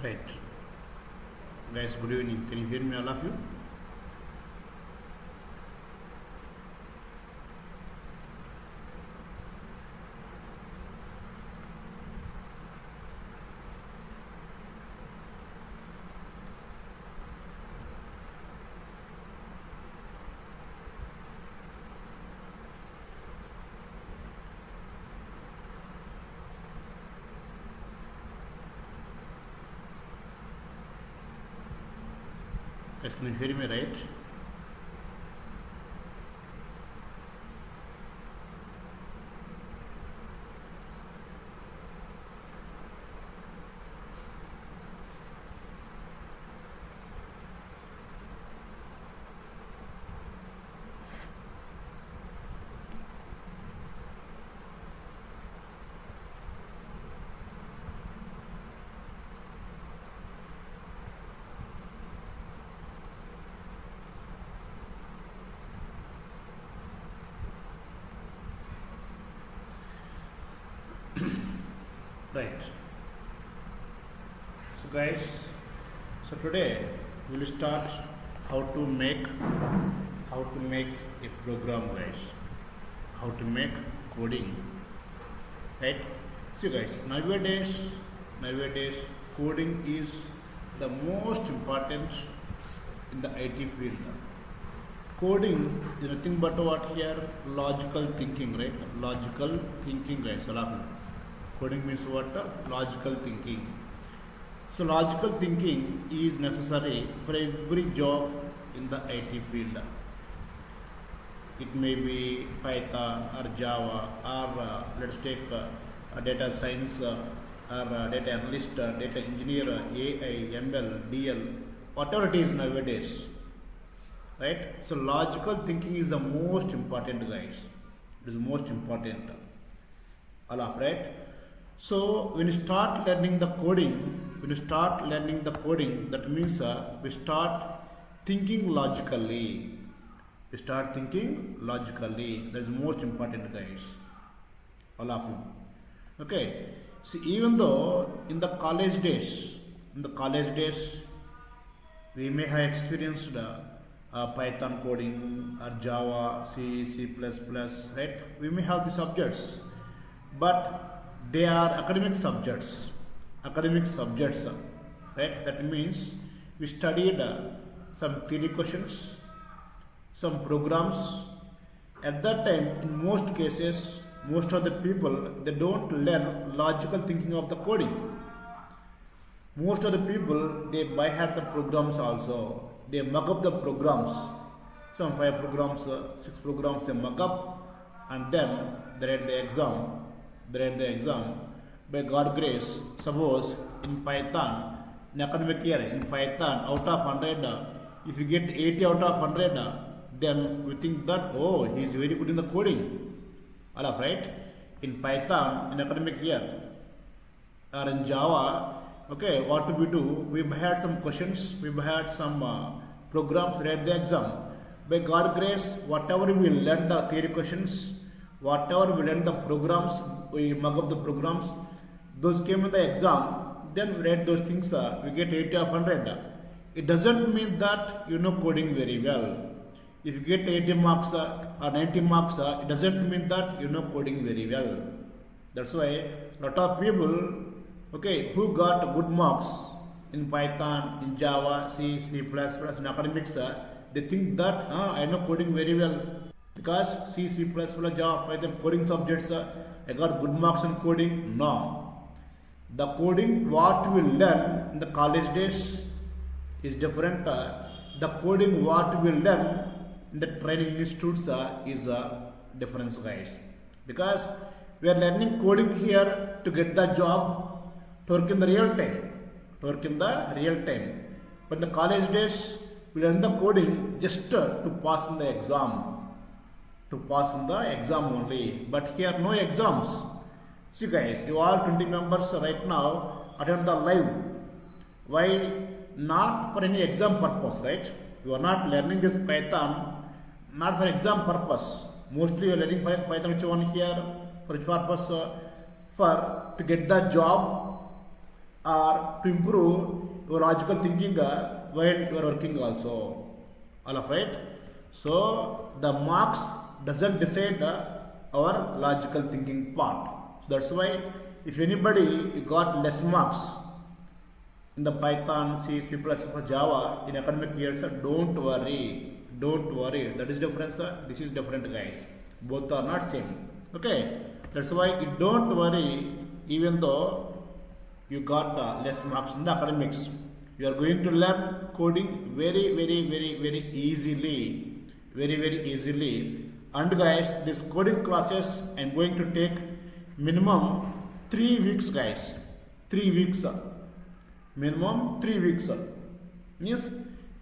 Right. Guys, good evening. Can you hear me, all of you? Guys, can you hear me, right? Right. So, guys, so today we will start how to make a program, guys. How to make coding, right? See, guys, nowadays coding is the most important in the IT field. Coding is nothing but what here? Logical thinking, right? Logical thinking, guys. Coding means what? Logical thinking. So logical thinking is necessary for every job in the IT field. It may be Python or Java or let's take data science or data analyst, data engineer, AI, ML, DL, whatever it is nowadays. Right? So logical thinking is the most important, guys. It is most important. Right? So when you start learning the coding, that means we start thinking logically. That is most important, guys. All of you. Okay. See, even though in the college days, we may have experienced Python coding or Java, C++, right? We may have the subjects, but they are academic subjects, right? That means we studied some theory questions, some programs. At that time, in most cases, most of the people, they don't learn logical thinking of the coding. Most of the people, they by heart the programs also. They mug up the programs. Some 5 programs, 6 programs they mug up, and then they write the exam. By God grace, suppose in Python, in academic year, in Python, out of 100, if you get 80 out of 100, then we think that, oh, he is very good in the coding. Right? In Python, in academic year, or in Java, okay, what do we do? We had some questions, we had some programs, read the exam. By God grace, whatever we learn the theory questions, whatever we learn the programs, we mug up the programs, those came in the exam, then we read those things, we get 80 of 100. It doesn't mean that you know coding very well. If you get 80 marks or 90 marks, it doesn't mean that you know coding very well. That's why a lot of people, okay, who got good marks in Python, in Java, C++, in academics, they think that I know coding very well because C++, Java, Python coding subjects, I got good marks in coding. No. The coding what we learn in the college days is different. The coding what we learn in the training institutes is a difference, guys. Because we are learning coding here to get the job, to work in the real time. But in the college days, we learn the coding just to pass in the exam. Only. But here no exams. See, guys, you all 20 members right now attend the live. Why? Not for any exam purpose, right? You are not learning this Python not for exam purpose. Mostly you are learning Python H1 here for which purpose? For to get the job or to improve your logical thinking while you are working also. All of right. So the marks doesn't decide our logical thinking part. So that's why if anybody got less marks in the Python, C, C++, Java in academic years, don't worry. Don't worry. That is difference. This is different, guys. Both are not same. Okay. That's why you don't worry even though you got less marks in the academics. You are going to learn coding very easily. Very easily. And guys, this coding classes I am going to take minimum 3 weeks, guys. 3 weeks. Minimum 3 weeks. Yes,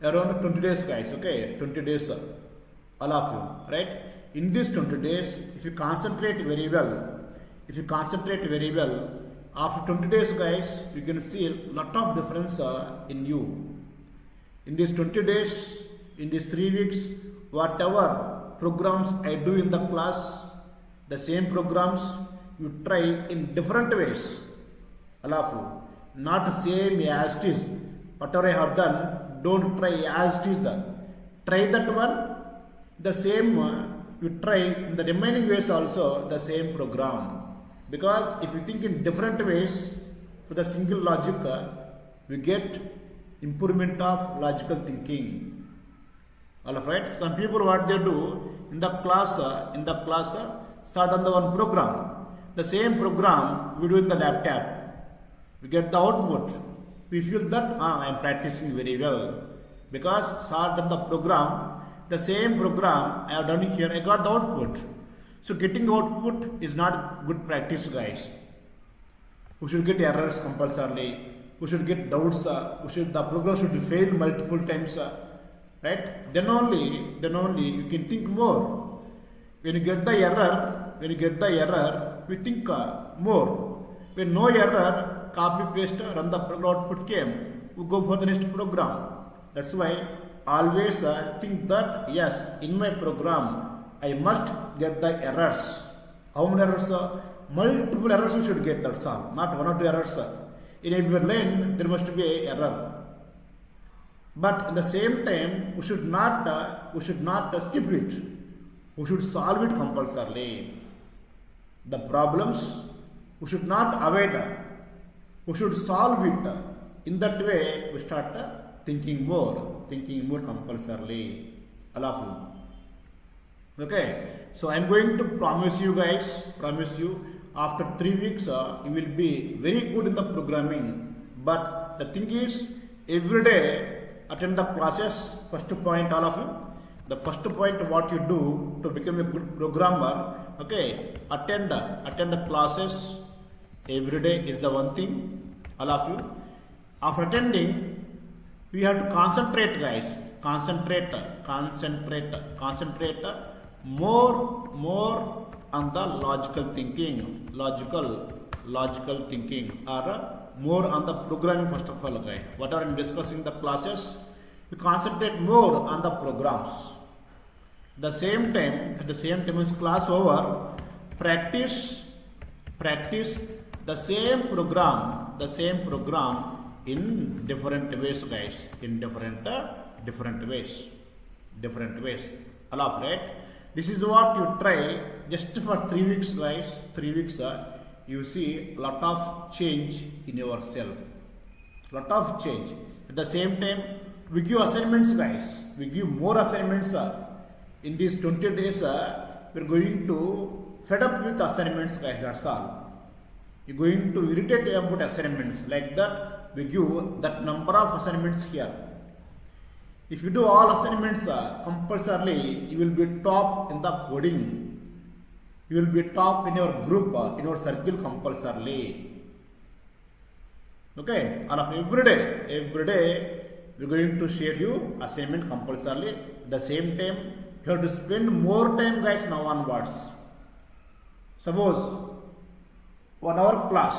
around 20 days, guys. Okay, 20 days. All of you, right? In these 20 days, if you concentrate very well, after 20 days, guys, you can see a lot of difference in you. In these 20 days, in these 3 weeks, whatever programs I do in the class, the same programs you try in different ways. All of you. Not same as it is. Whatever I have done, don't try as it is. Try that one. The same you try in the remaining ways also the same program. Because if you think in different ways for the single logic, we get improvement of logical thinking. All right. Some people what they do in the class, start on the one program. The same program we do in the laptop. We get the output. We feel that I am practicing very well because start on the program, the same program I have done here, I got the output. So getting output is not good practice, guys. We should get errors compulsorily. We should get doubts. The program should fail multiple times, right? Then only you can think more. When you get the error, we think more. When no error, copy paste, run the output came, we go for the next program. That's why always think that yes, in my program I must get the errors. How many errors? Multiple errors you should get, that's all. Not one or two errors. In every line there must be an error. But at the same time we should not skip it. We should solve it compulsorily. The problems we should not avoid. We should solve it. In that way, we start thinking more compulsorily. All of you. Okay. So I am going to promise you guys, after 3 weeks, you will be very good in the programming. But the thing is, every day attend the classes. First point, all of you. The first point, what you do to become a good programmer. Okay. Attend the classes. Every day is the one thing. All of you. After attending, we have to concentrate, guys. Concentrate more on the logical thinking. Logical thinking, or more on the programming first of all, guys. Whatever I am discussing the classes, we concentrate more on the programs. At the same time as class over, practice the same program in different ways, guys. In different ways. All of right. This is what you try just for 3 weeks, guys. 3 weeks, you see lot of change in yourself. Lot of change. At the same time, we give assignments, guys. We give more assignments. In these 20 days, we are going to fed up with assignments, guys. That's all. You're going to irritate about assignments. Like that, we give that number of assignments here. If you do all assignments compulsorily, you will be top in the coding. You will be top in your group, in your circle compulsorily. Okay? And every day, we are going to share you assignment compulsorily. At the same time, you have to spend more time, guys, now onwards. Suppose 1 hour class.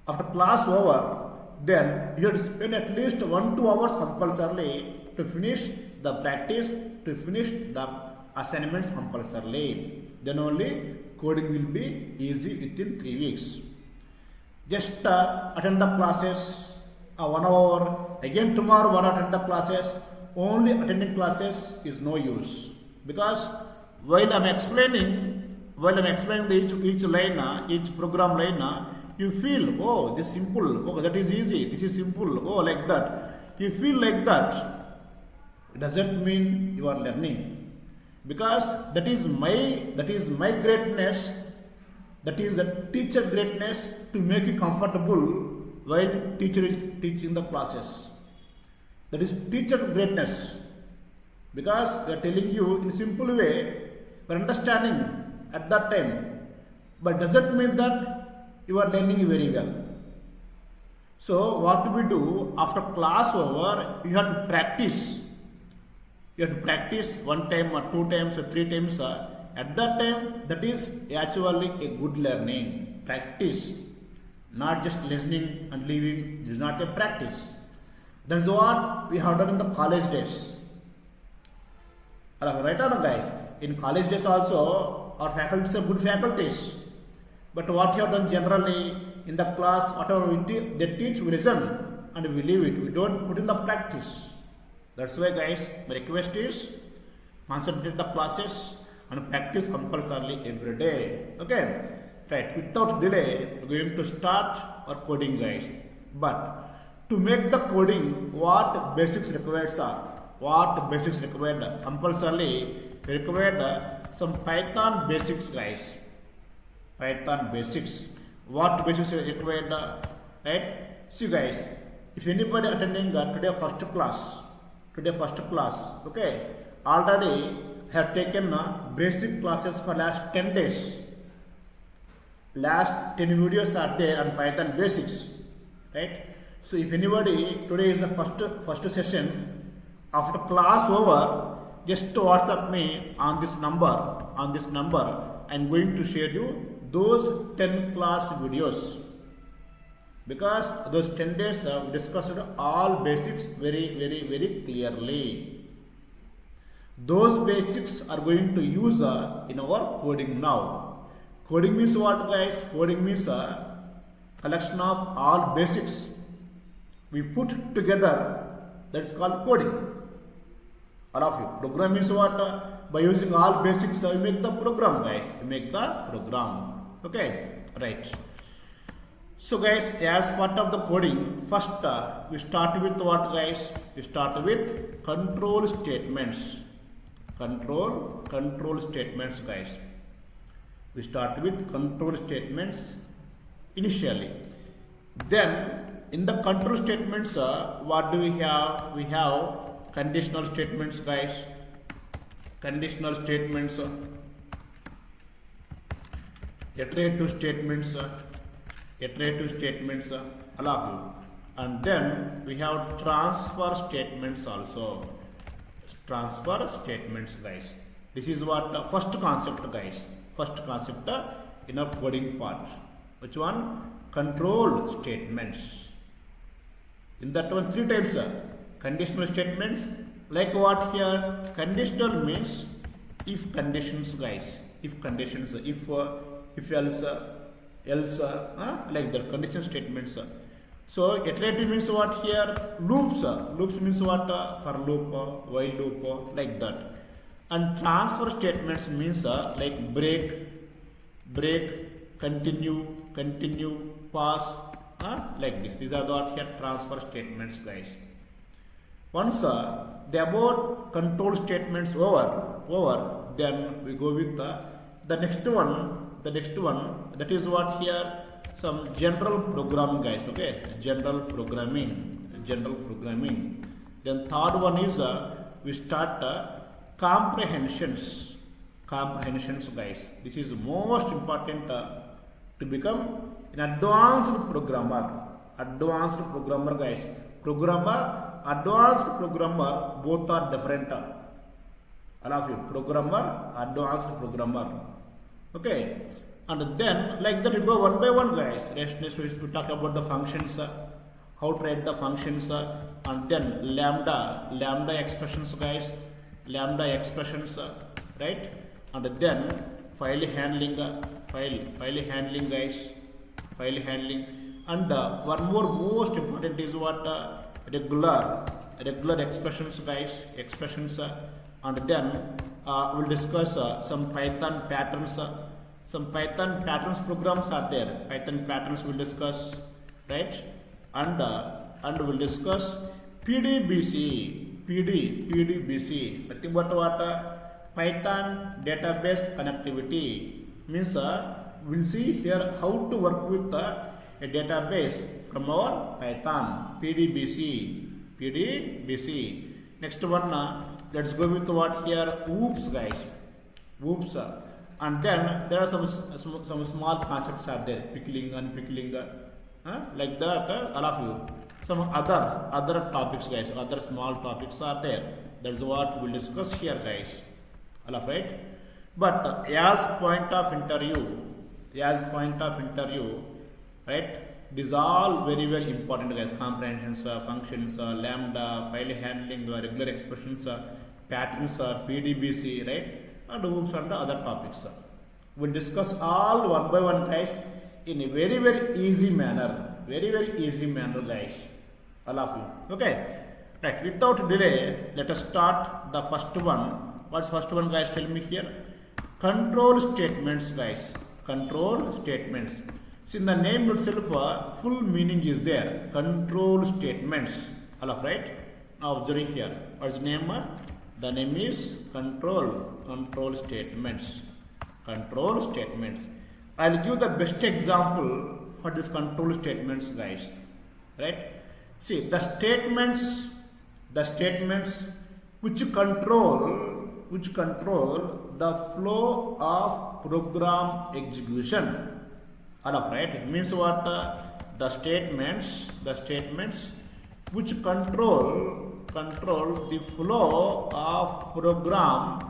After class over, then you have to spend at least 1-2 hours compulsorily to finish the practice, to finish the assignments compulsorily. Then only coding will be easy within 3 weeks. Just attend the classes 1 hour, again tomorrow one attend the classes. Only attending classes is no use, because while I'm explaining each line, each program line, you feel, oh, this is simple, oh, that is easy, this is simple, oh, like that. You feel like that. It doesn't mean you are learning, because that is my greatness. That is the teacher greatness, to make you comfortable while teacher is teaching the classes. That is teacher greatness, because they are telling you in a simple way for understanding at that time. But doesn't mean that you are learning very well. So what do we do? After class over, you have to practice. You have to practice 1 time or 2 times or 3 times. At that time, that is actually a good learning. Practice, not just listening and leaving. It is not a practice. That is what we have done in the college days. Right or no, guys? In college days also, our faculties are good faculties. But what we have done generally in the class, whatever they teach, we listen and we leave it. We don't put in the practice. That's why, guys, my request is concentrate the classes and practice compulsorily every day. Okay? Right. Without delay, we're going to start our coding, guys. But to make the coding, what basics required are? What basics required? Compulsorily required some Python basics, guys. Python basics. What basics are required? Right? See, guys, if anybody attending today first class, okay, already have taken basic classes for last 10 days. Last 10 videos are there on Python basics, right? So if anybody, today is the first session, after class over, just WhatsApp me on this number. I'm going to share you those 10 class videos, because those 10 days we discussed all basics very clearly. Those basics are going to use in our coding now. Coding means what, guys? Coding means collection of all basics we put together. That's called coding. All of you. Program means what? By using all basics, we make the program, guys. We make the program. Okay? Right. So, guys, as part of the coding, first we start with what, guys? We start with control statements. Control statements, guys. We start with control statements initially. Then in the control statements, what do we have? We have conditional statements, guys. Conditional statements, iterative statements, all of you. And then we have transfer statements also. Transfer statements, guys. This is what first concept, guys. First concept in our coding part. Which one? Control statements. In that one, 3 types. Conditional statements. Like what here? Conditional means if conditions, guys. If conditions. If else, like that. Conditional statements. So iterative means what here? Loops. Loops means what? For loop, while loop, like that. And transfer statements means like break, continue, pause, like this. These are what here transfer statements, guys. Once the above control statements over, then we go with the next one. That is what here? Some general programming, guys. Okay, general programming. Then third one is we start comprehensions, guys. This is most important to become an advanced programmer, guys. Advanced programmer, both are different. All of you, programmer, advanced programmer. Okay. And then, like that, you go one by one, guys. Next we talk about the functions, how to write the functions, and then lambda expressions, guys. Lambda expressions, right? And then file handling, guys. File handling. And one more most important is what regular expressions, guys, expressions. And then we'll discuss some Python patterns. Some Python patterns programs are there. Python patterns we'll discuss, right? And we'll discuss PDBC. Nothing but what Python database connectivity means. We'll see here how to work with a database from our Python PDBC. Next one, let's go with what here? Oops, guys. Oops. And then there are some small concepts are there. Pickling, unpickling, like that. All of you. Some other topics, guys. Other small topics are there. That's what we'll discuss here, guys. All of right. But as point of interview, right? These all very important, guys. Comprehensions, functions, lambda, file handling, regular expressions, patterns, PDBC, right? And oops and other topics. We'll discuss all one by one, guys, in a very easy manner. Very easy manner, guys. All of you. Okay. Right. Without delay, let us start the first one. What's first one, guys? Tell me here. Control statements, guys. Control statements. See, in the name itself, full meaning is there. Control statements. All of right. Now observe here. What's the name? The name is control statements. Control statements. I'll give the best example for this control statements, guys. Right? See, the statements which control the flow of program execution. All of right. It means what? The statements which control the flow of program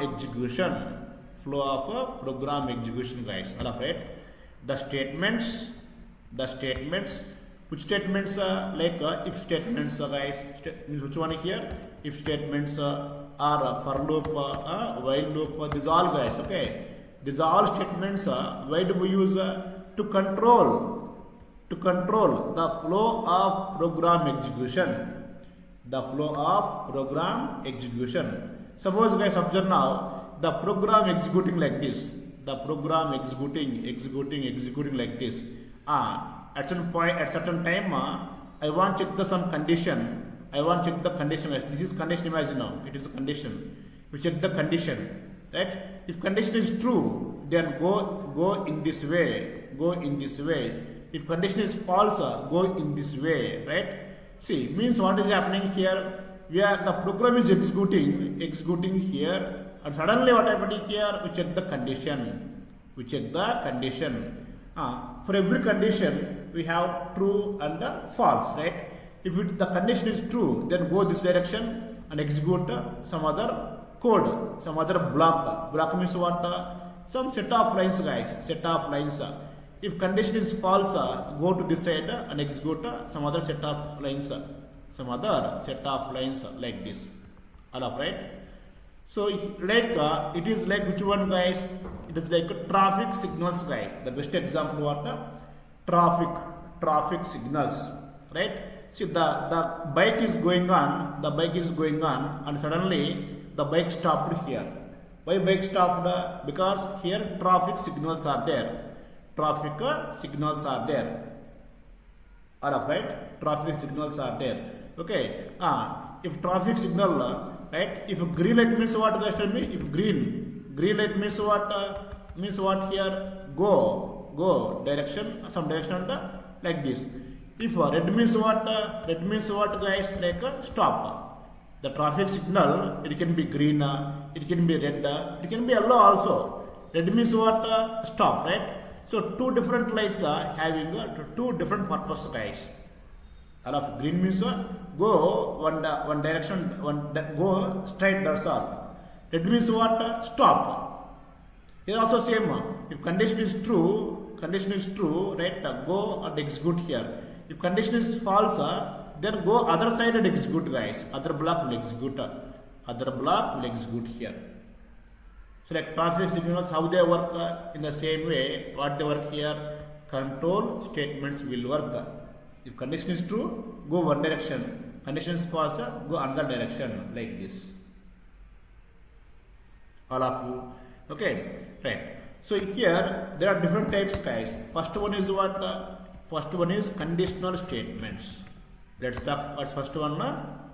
execution. Flow of program execution, guys. All of right. The statements. Which statements like if statements, guys. Which one here? If statements are for loop, while loop. These all, guys. Okay. These all statements. Why do we use to control the flow of program execution. Suppose, guys, observe now the program executing like this. The program executing like this. At certain time, I want to check some condition. This is condition. Imagine now, it is a condition. We check the condition, right? If condition is true, then go in this way. If condition is false, go in this way, right? See, means what is happening here? The program is executing here, and suddenly what happening here? We check the condition. For every condition, we have true and false, right? If the condition is true, then go this direction and execute some other code, some other block. Block means what? Some set of lines, guys. If condition is false, go to this side and execute some other set of lines. Like this. All of right. So like it is like which one, guys? It is like traffic signals, guys. The best example what? Traffic signals, right? See, the bike is going on, and suddenly the bike stopped here. Why bike stopped? Because here traffic signals are there. All of right. Traffic signals are there. Okay. If traffic signal, right? If green light means what, guys? Tell me. If green light means what? Means what here? Go direction, some direction like this. If red means what? Red means what, guys? Like stop. The traffic signal, it can be green, it can be red, it can be yellow also. Red means what? Stop, right? So two different lights are having two different purposes, guys. All of green means go one direction, go straight. That's all. Red means what? Stop. Here also same. If condition is true, right? Go and execute here. If condition is false, then go other side and execute, guys. Other block will execute here. So like traffic signals, how they work in the same way. What they work here? control statements will work. If condition is true, go one direction. Condition is false, go another direction, like this. All of you. Okay, right. So here there are different types, guys. First one is what? First one is conditional statements. Let's talk about first one,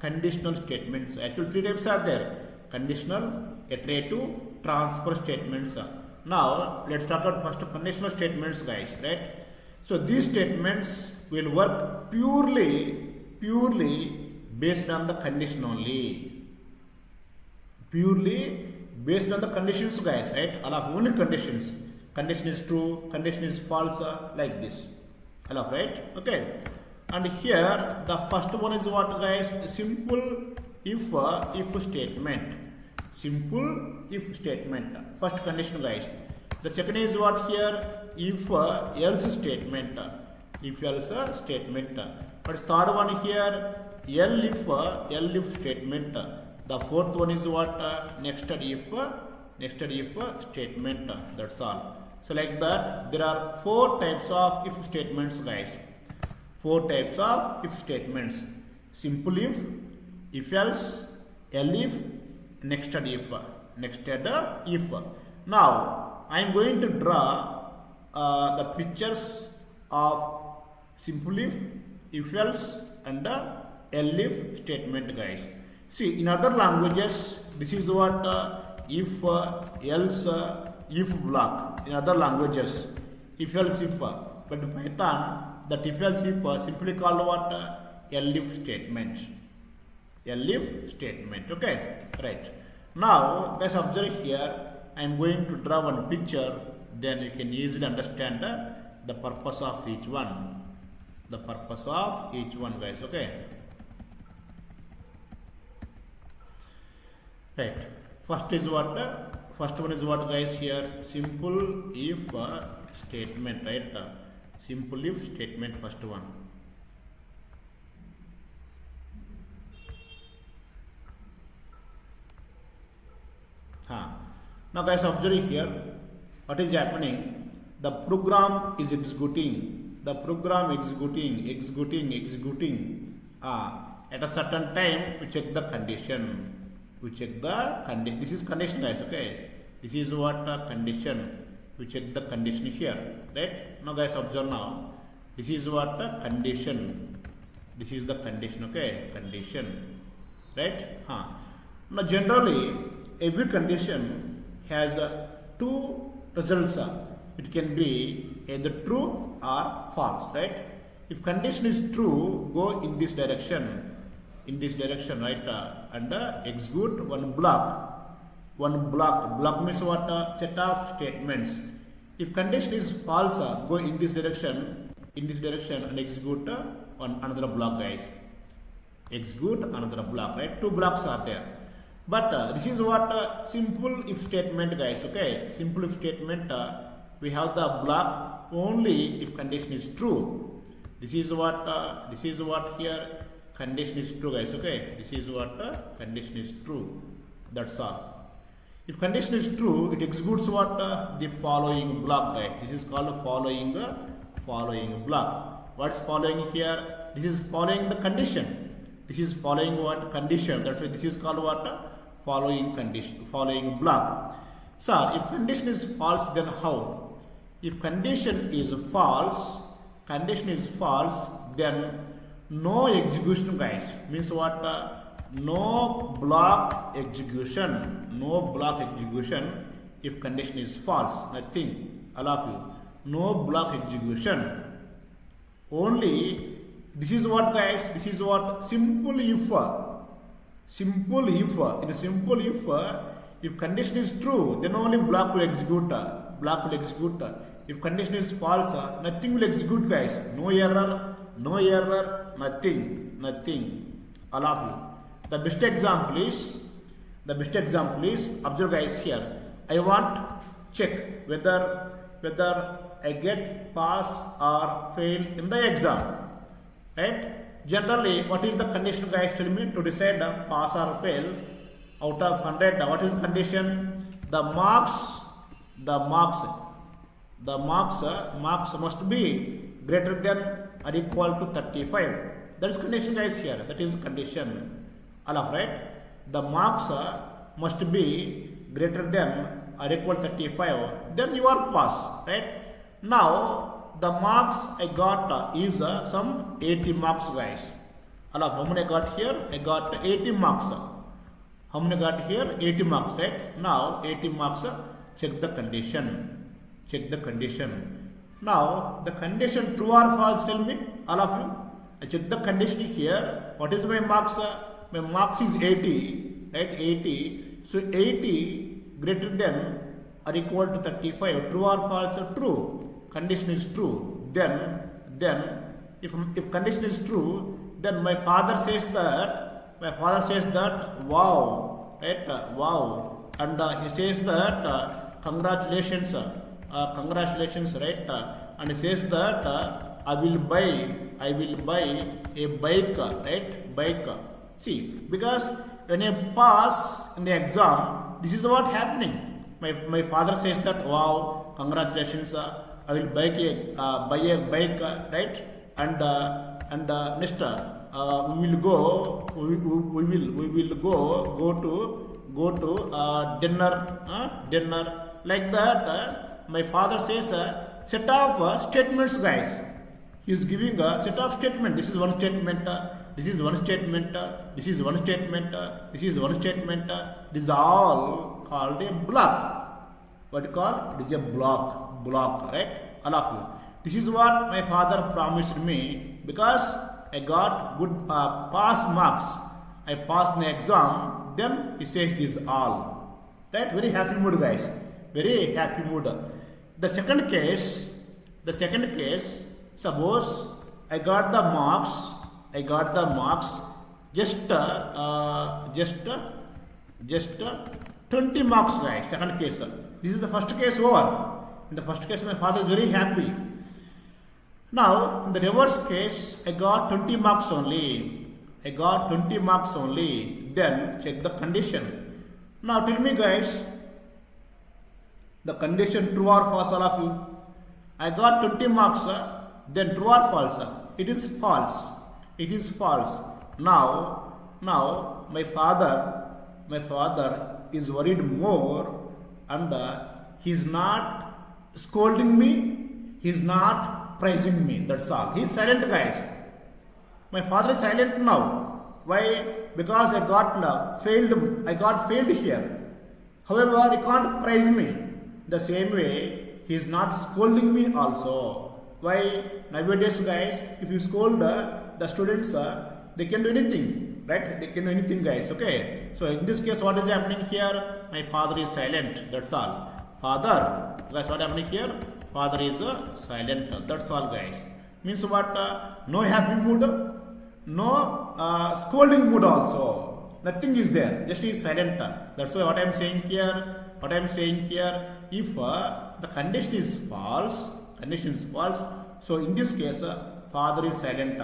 conditional statements. Actually, three types are there: conditional, iterative, transfer statements. Now let's talk about first conditional statements, guys. Right? So these statements will work purely based on the condition only. Purely based on the conditions, guys. Right? All of only conditions. Condition is true, condition is false, like this. All of right? Okay. And here the first one is what, guys? Simple if statement. Simple if statement. First condition, guys. The second is what here? If else statement. If else statement. But third one here, L if statement. The fourth one is what? Nested if statement. That's all. So like that, there are four types of if statements, guys. Four types of if statements: simple if else, if, nested if. Now I am going to draw the pictures of simple if else, and if statement, guys. See, in other languages, this is what if, else, if block. In other languages, if else if. But in Python, that if else if simply called what? If statement. If statement. Okay, right. Now, guys, observe here. I am going to draw one picture. Then you can easily understand the purpose of each one. The purpose of each one, guys. Okay. Right. First is what? First one is what, guys? Here, simple if statement. Right. Simple if statement. First one. Now, guys, observe here. What is happening? The program is executing. The program executing. At a certain time, we check the condition. This is condition, guys. Okay. This is what condition. We check the condition here. Right. Now, guys, observe now. This is what condition. This is the condition. Okay. Condition. Right. Now, generally, every condition has two results. It can be either true or false, right? If condition is true, go in this direction, right? And execute one block. Block means what? Set of statements. If condition is false, go in this direction, and execute another block, guys. Execute another block, right? Two blocks are there. But this is what simple if statement, guys. Okay, simple if statement. We have the block only if condition is true. This is what here condition is true, guys. Okay, this is what condition is true. That's all. If condition is true, it executes what? The following block, guys. This is called following block. What's following here? This is following the condition. This is following what? Condition. That's why this is called what? Following condition, following block. So, if condition is false, then how? If condition is false, then no execution, guys. Means what? No block execution. If condition is false, nothing. All of you. No block execution. Only this is what, guys? This is what? Simple if. In a simple if condition is true, then only block will execute. If condition is false, nothing will execute, guys. No error, nothing. All of you. The best example is observe, guys, here. I want check whether I get pass or fail in the exam, right? Generally, what is the condition, guys? Tell me to decide pass or fail out of 100. What is the condition? The marks marks must be greater than or equal to 35. That is condition guys here. That is condition. All of right. The marks must be greater than or equal to 35. Then you are pass. Right. Now the marks I got is some 80 marks guys. All of how many I got here? I got 80 marks. How many got here? 80 marks, right? Now 80 marks. Check the condition. Check the condition. Now the condition true or false, tell me, all of you. I check the condition here. What is my marks? My marks is 80, right? 80. So 80 greater than or equal to 35. True or false? True. Condition is true. Then if condition is true, then my father says that wow, right? Wow, and he says that congratulations, right? And he says that I will buy a bike, right? Bike. See, because when I pass in the exam, this is what happening. My father says that wow, congratulations, I will buy a bike, right? And next we will go to dinner like that. My father says set of statements guys. He is giving a set of statement. This is one statement, this is one statement, this is one statement, this is one statement. This is all called a block. What you call? It is a block, right? All of you. This is what my father promised me because I got good pass marks. I passed the exam. Then he says this all. Right? Very happy mood, guys. Very happy mood. The second case. Suppose I got the marks. Just 20 marks, guys. Second case. This is the first case over. In the first case, my father is very happy. Now, in the reverse case, I got 20 marks only. Then check the condition. Now, tell me, guys, the condition true or false, all of you. I got 20 marks. Then true or false? It is false. Now, my father is worried more, and he is not scolding me. He is not praising me. That's all. He is silent, guys. My father is silent now. Why? Because I got failed here. However, he can't praise me. The same way, he is not scolding me also. Why? Nowadays, guys, if you scold the students, they can do anything, right? They can do anything, guys. Okay. So in this case, what is happening here? My father is silent. That's all. Father, that's what happening here. Father is silent. That's all, guys. Means what? No happy mood, no scolding mood also. Nothing is there. Just is silent. That's why what I am saying here. If the condition is false, so in this case, father is silent.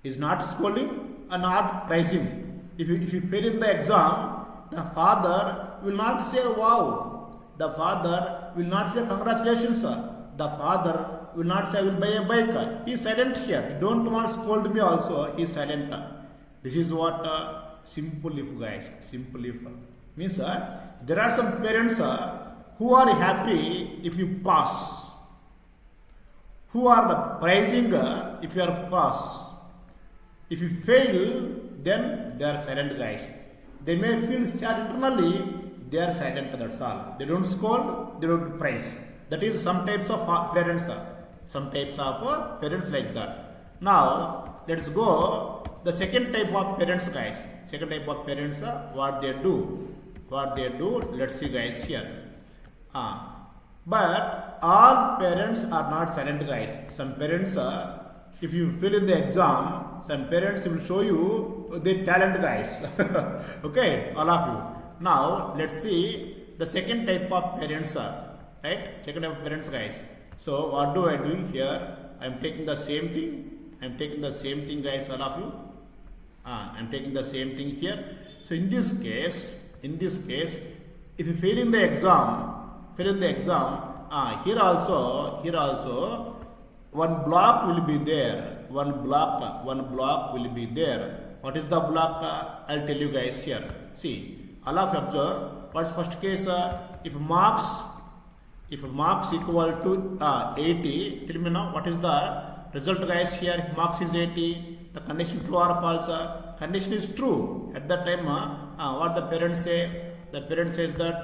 Is not scolding and not praising. If you fail in the exam, the father will not say wow. The father will not say congratulations. The father will not say I will buy a bike. He is silent here. He don't want to scold me also. He is silent. This is what simple if, guys. Simple if means there are some parents who are happy if you pass. Who are praising if you are pass. If you fail, then they are silent, guys. They may feel sad internally. They are silent, that's all. They don't scold, they don't praise. That is some types of parents. Some types of parents like that. Now, let's go the second type of parents, guys. Second type of parents, what they do. Let's see, guys, here. But all parents are not silent, guys. Some parents, if you fail in the exam, some parents will show you their talent, guys. Okay, all of you. Now, let's see the second type of parents, right? Second type of parents, guys. So, what do I do here? I am taking the same thing. Guys, all of you. I am taking the same thing here. So, in this case, if you fail in the exam, here also one block will be there. One block will be there. What is the block? I'll tell you guys here. See, all of you observe. What's first case? If marks equal to 80, tell me now what is the result, guys? Here, if marks is 80, the condition true or false? Condition is true. At that time, what the parents say? The parent says that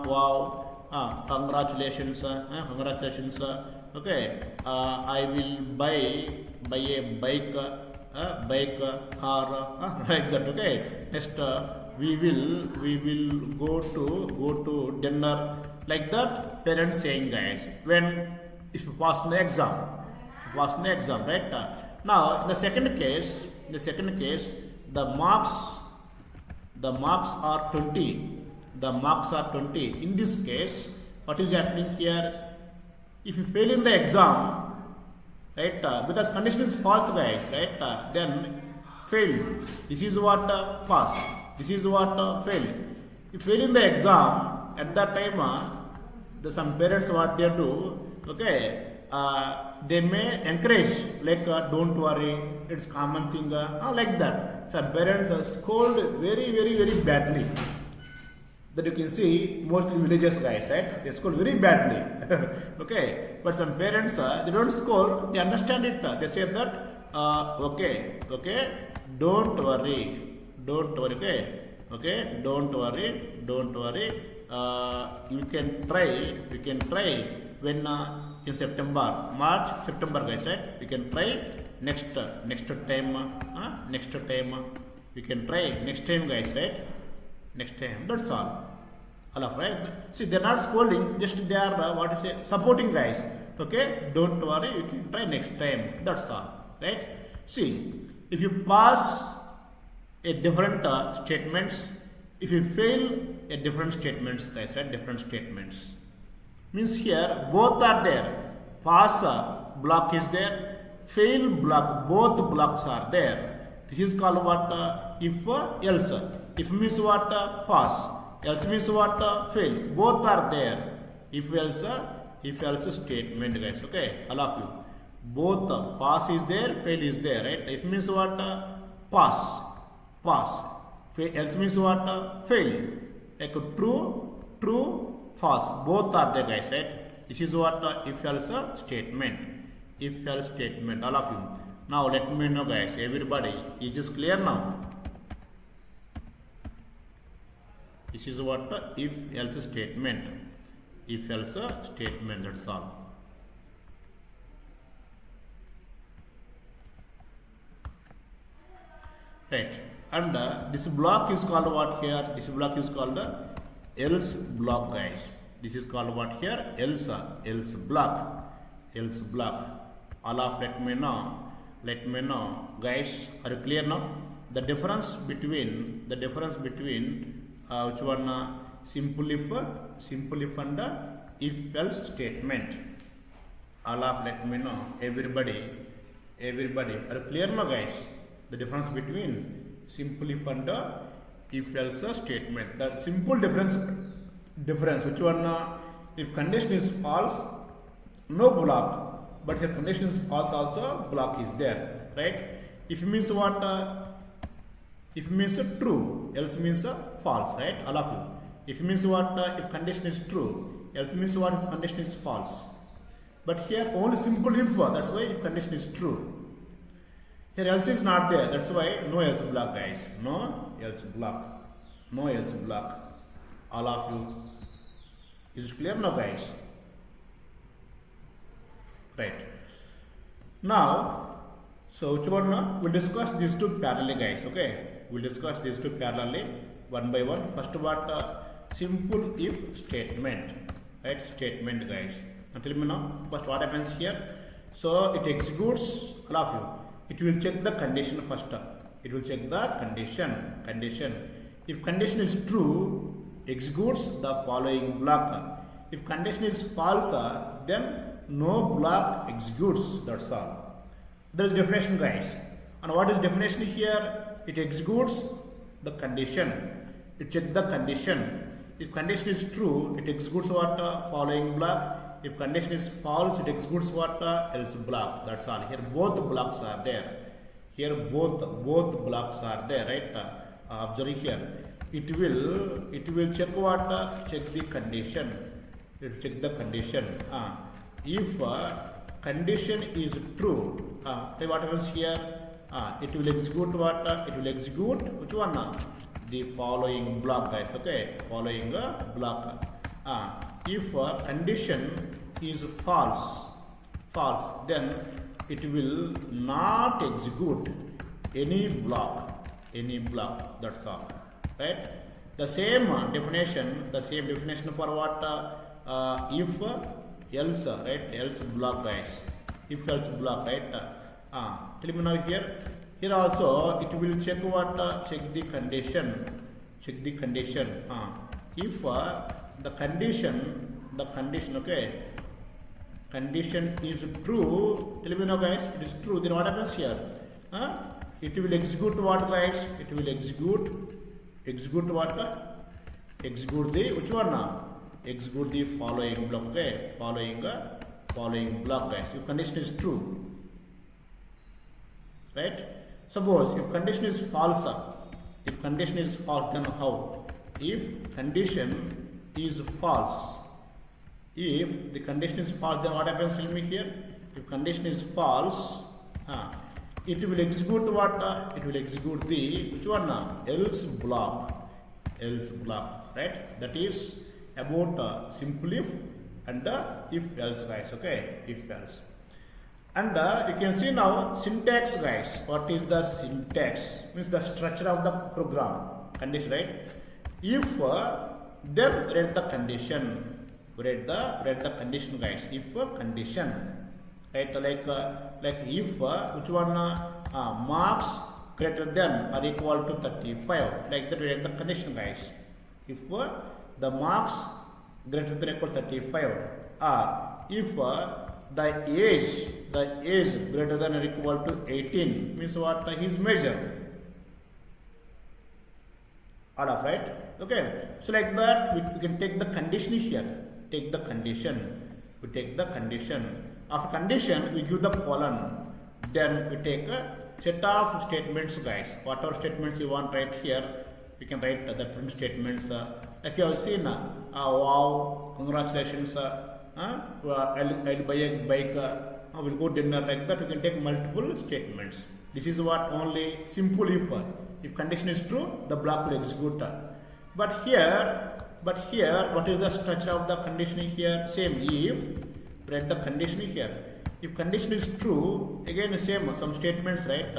wow, congratulations, congratulations. Okay, I will buy a bike, car, like that. Okay, next we will go to dinner, like that. Parents saying, guys, when if you pass the exam, right? Now in the second case, the marks are 20. The marks are 20. In this case, what is happening here? If you fail in the exam, right? Because condition is false, guys, right? Then fail. This is what pass. This is what fail. If fail in the exam, at that time, some parents what they do, okay, they may encourage, like don't worry, it's common thing, like that. Some parents scold very badly. That you can see mostly villages, guys, right? They scold very badly. Okay, but some parents they don't scold, they understand it. They say that okay, don't worry, okay, don't worry. You can try when in March, September, guys, right? You can try next time. You can try next time, guys, right? Next time. That's all. Right? See, they're not scolding, just they are supporting, guys. Okay? Don't worry, you can try next time. That's all. Right? See, if you pass a different statements, if you fail a different statements, guys, right? Different statements. Means here both are there. Pass block is there, fail block, both blocks are there. This is called what? If else. If means what? Pass. Else means what? Fail. Both are there. If else statement, guys. Okay, all of you. Both pass is there, fail is there, right? If means what? Pass. Else means what? Fail. Like true, false. Both are there, guys, right? This is what? If else statement. If else statement. All of you. Now let me know, guys. Everybody, is this clear now? This is what? If else statement. If else statement. That's all. Right. And this block is called what here? This block is called else block, guys. This is called what here? Else block. All of let me know, guys. Are you clear now? The difference between which one? Simple if and if else statement. All of let me know. Everybody. Are you clear now, guys? The difference between simple if and if else statement. The simple difference which one? If condition is false, no block, but if condition is false also, block is there, right? If means what? If means true, else means false, right? All of you. If means what? If condition is true, else means what? If condition is false. But here only simple if, that's why if condition is true. Here else is not there, that's why no else block, guys. No else block. All of you. Is it clear now, guys? Right. Now, so which one? We'll discuss these two parallelly, guys. Okay. We'll discuss these two parallelly one by one. First, what? Simple if statement. Right? Statement, guys. Now tell me now. First, what happens here? So it executes. All of you. It will check the condition first. It will check the condition. If condition is true, executes the following block. If condition is false, then no block executes. That's all. There is definition, guys. And what is definition here? It executes the condition. It checks the condition. If condition is true, it executes what? Following block. If condition is false, it executes what? Else block. That's all. Here both blocks are there. Here both blocks are there, right? Observe here. It will check what? Check the condition. It will check the condition. If condition is true, then what happens here? It will execute what? It will execute which one? The following block, guys. Okay, following block. If condition is false, then it will not execute any block. That's all, right? The same definition for what? If else, right? Else block, guys. If else block, right? Tell me now here. Here also it will check what? Check the condition. Check the condition. If the condition, okay, condition is true. Tell me now, guys. It is true. Then what happens here? It will execute what, guys? It will execute what? Execute the which one now? Execute the following block. Okay, following block, guys. If condition is true, right? Suppose if condition is false, then how? If condition is false, if the condition is false, then what happens? Tell me here. If condition is false, it will execute what? It will execute the which one? Else block, right? That is about simple if and if else, guys. Okay, if else. And you can see now syntax, guys. What is the syntax? Means the structure of the program. Condition, right? If then read the condition. Read the condition, guys. If condition, right? Like if which one? Marks greater than or equal to 35. Like that, read the condition, guys. If the marks greater than or equal to 35, or if the age greater than or equal to 18, means what? His measure. All of, right? Okay. So like that, we can take the condition here. Take the condition. We take the condition. After condition, we give the colon. Then we take a set of statements, guys. Whatever statements you want right here, we can write the print statements. Like you have seen, wow, congratulations. I'll buy a bike, we'll go dinner, like that. You can take multiple statements. This is what only simple if condition is true, the block will execute. But here, what is the structure of the condition here? Same. If read the condition here. If condition is true, again same. Some statements, right?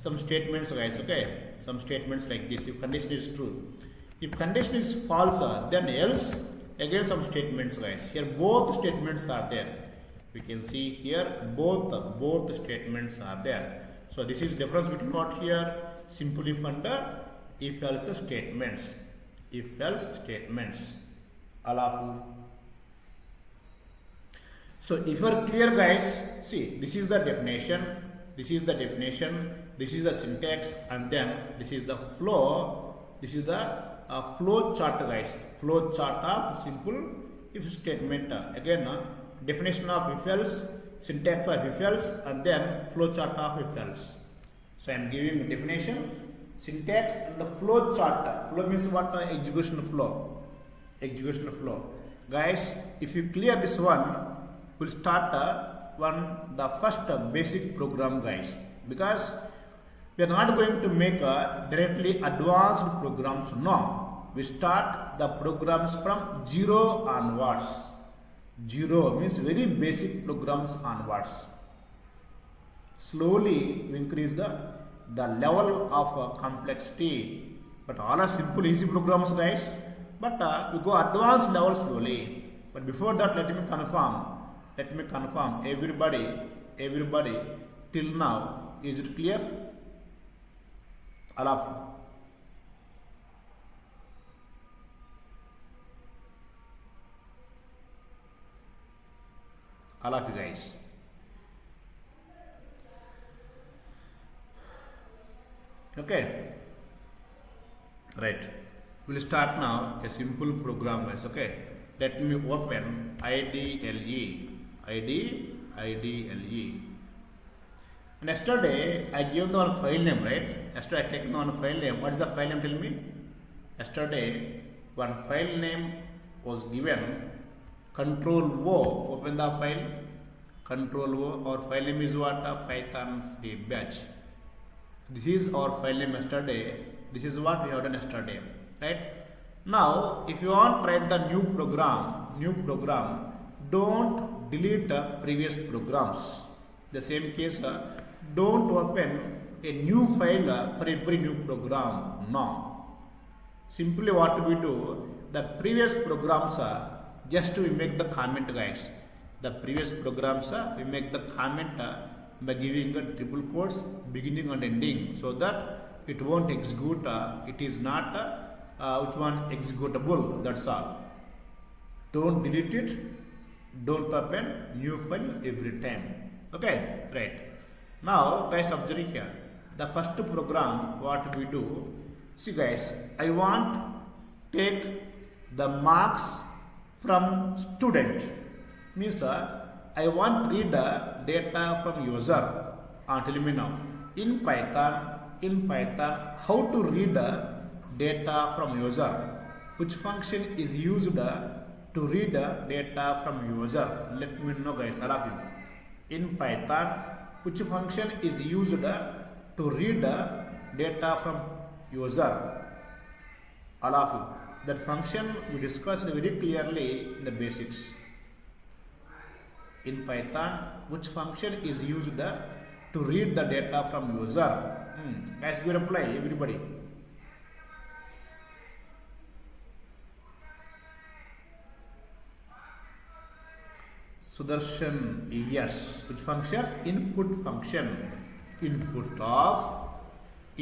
Some statements, guys. Okay. Some statements like this. If condition is true. If condition is false, then else. Again some statements, guys. Here both statements are there. We can see here both statements are there. So this is difference between what here? Simple if and if else statements. If else statements. All of you. So if you are clear, guys, see, this is the definition, this is the syntax, and then this is the flow, this is the flow chart, guys. Flow chart of simple if statement. Again, definition of if else, syntax of if else, and then flow chart of if else. So I am giving definition, syntax, and the flow chart. Flow means what? Execution flow. Guys, if you clear this one, we'll start the first basic program, guys, because we are not going to make directly advanced programs. No, we start the programs from 0 onwards. 0 means very basic programs onwards. Slowly we increase the level of complexity, but all are simple easy programs, guys, but we go advanced level slowly. But before that, let me confirm everybody till now. Is it clear? All of you. All of you, guys. Okay. Right. We'll start now a simple program, guys. Okay. Let me open IDLE. IDLE. And yesterday I gave the one file name, right? Yesterday I taken one file name. What is the file name? Tell me. Yesterday one file name was given. Control O. Open the file. Control O. Our file name is what? Python free batch. This is our file name yesterday. This is what we have done yesterday, right? Now, if you want to write the new program, don't delete previous programs. The same case, don't open a new file for every new program. No. Simply what we do, the previous programs just we make the comment, guys. The previous programs we make the comment by giving a triple quotes beginning and ending, so that it won't execute. It is not which one executable. That's all. Don't delete it. Don't open new file every time. Okay, right. Now, guys, observe here. The first program, what we do. See, guys, I want take the marks from student. Means I want read data from user. Tell me now. In Python, how to read data from user? Which function is used to read data from user? Let me know, guys, all of you. In Python, which function is used to read data from user? All of you. That function we discussed very clearly in the basics. In Python, which function is used to read the data from user? Guys, give reply, everybody. Sudarshan, yes. Which function? Input function. Input of. I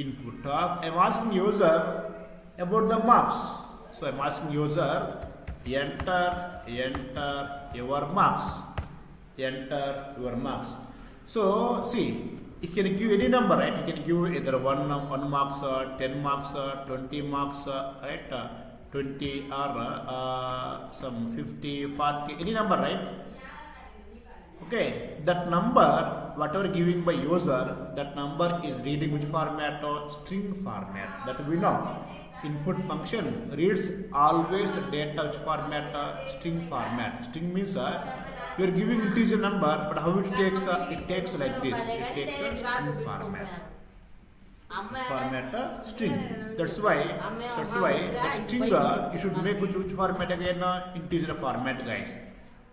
am asking user about the marks. So I am asking user, enter your marks. Enter your marks. So see, you can give any number, right? You can give either 1 marks, 10 marks, 20 marks, right? 20 or some 50, 40, any number, right? Okay, that number, whatever giving by user, that number is reading which format? Or string format. That we know. Input function reads always data which format? String format. String means you are giving integer number, but how it takes? It takes like this. It takes a string format. Format string. That's why that string you should make which format again? Integer format, guys.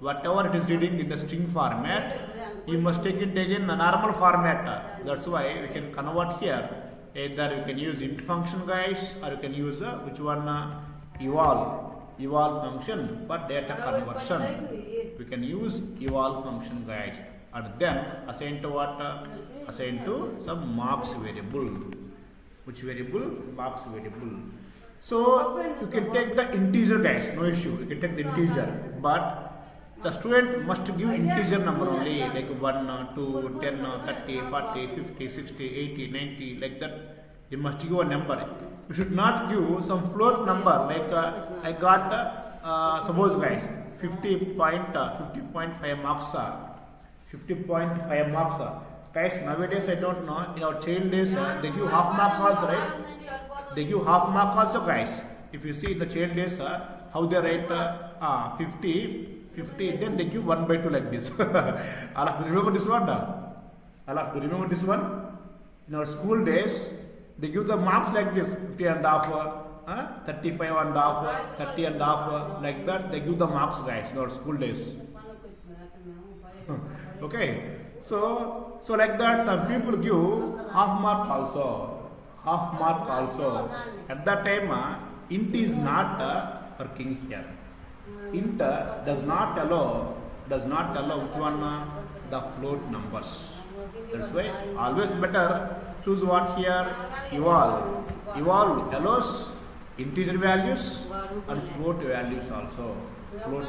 Whatever it is reading in the string format, you must take it again a normal format. That's why we can convert here. Either you can use int function, guys, or you can use which one? Eval function for data conversion. We can use eval function, guys, and then assign to what? Assign to some marks variable. Which variable? Marks variable. So you can take the integer, guys, no issue. You can take the integer, but the student must give integer number only, like 1, 2, 10, 30, 40, 50, 60, 80, 90, like that. You must give a number. You should not give some float number, like I got, suppose, guys, 50.5 marks. 50.5 marks. Guys, nowadays I don't know, in our child days, they give half mark also, right? They give half mark also, guys. If you see in the child days, how they write 50, then they give 1/2 like this. I'll have to remember this one. In our school days, they give the marks like this, 50 and half, 35 and half, 30 and half, like that. They give the marks, guys, in our school days. Okay, so like that, some people give half mark also. At that time, int is not working here. Int does not allow which one? The float numbers. That's why always better choose what here? Eval allows integer values and float values also. Float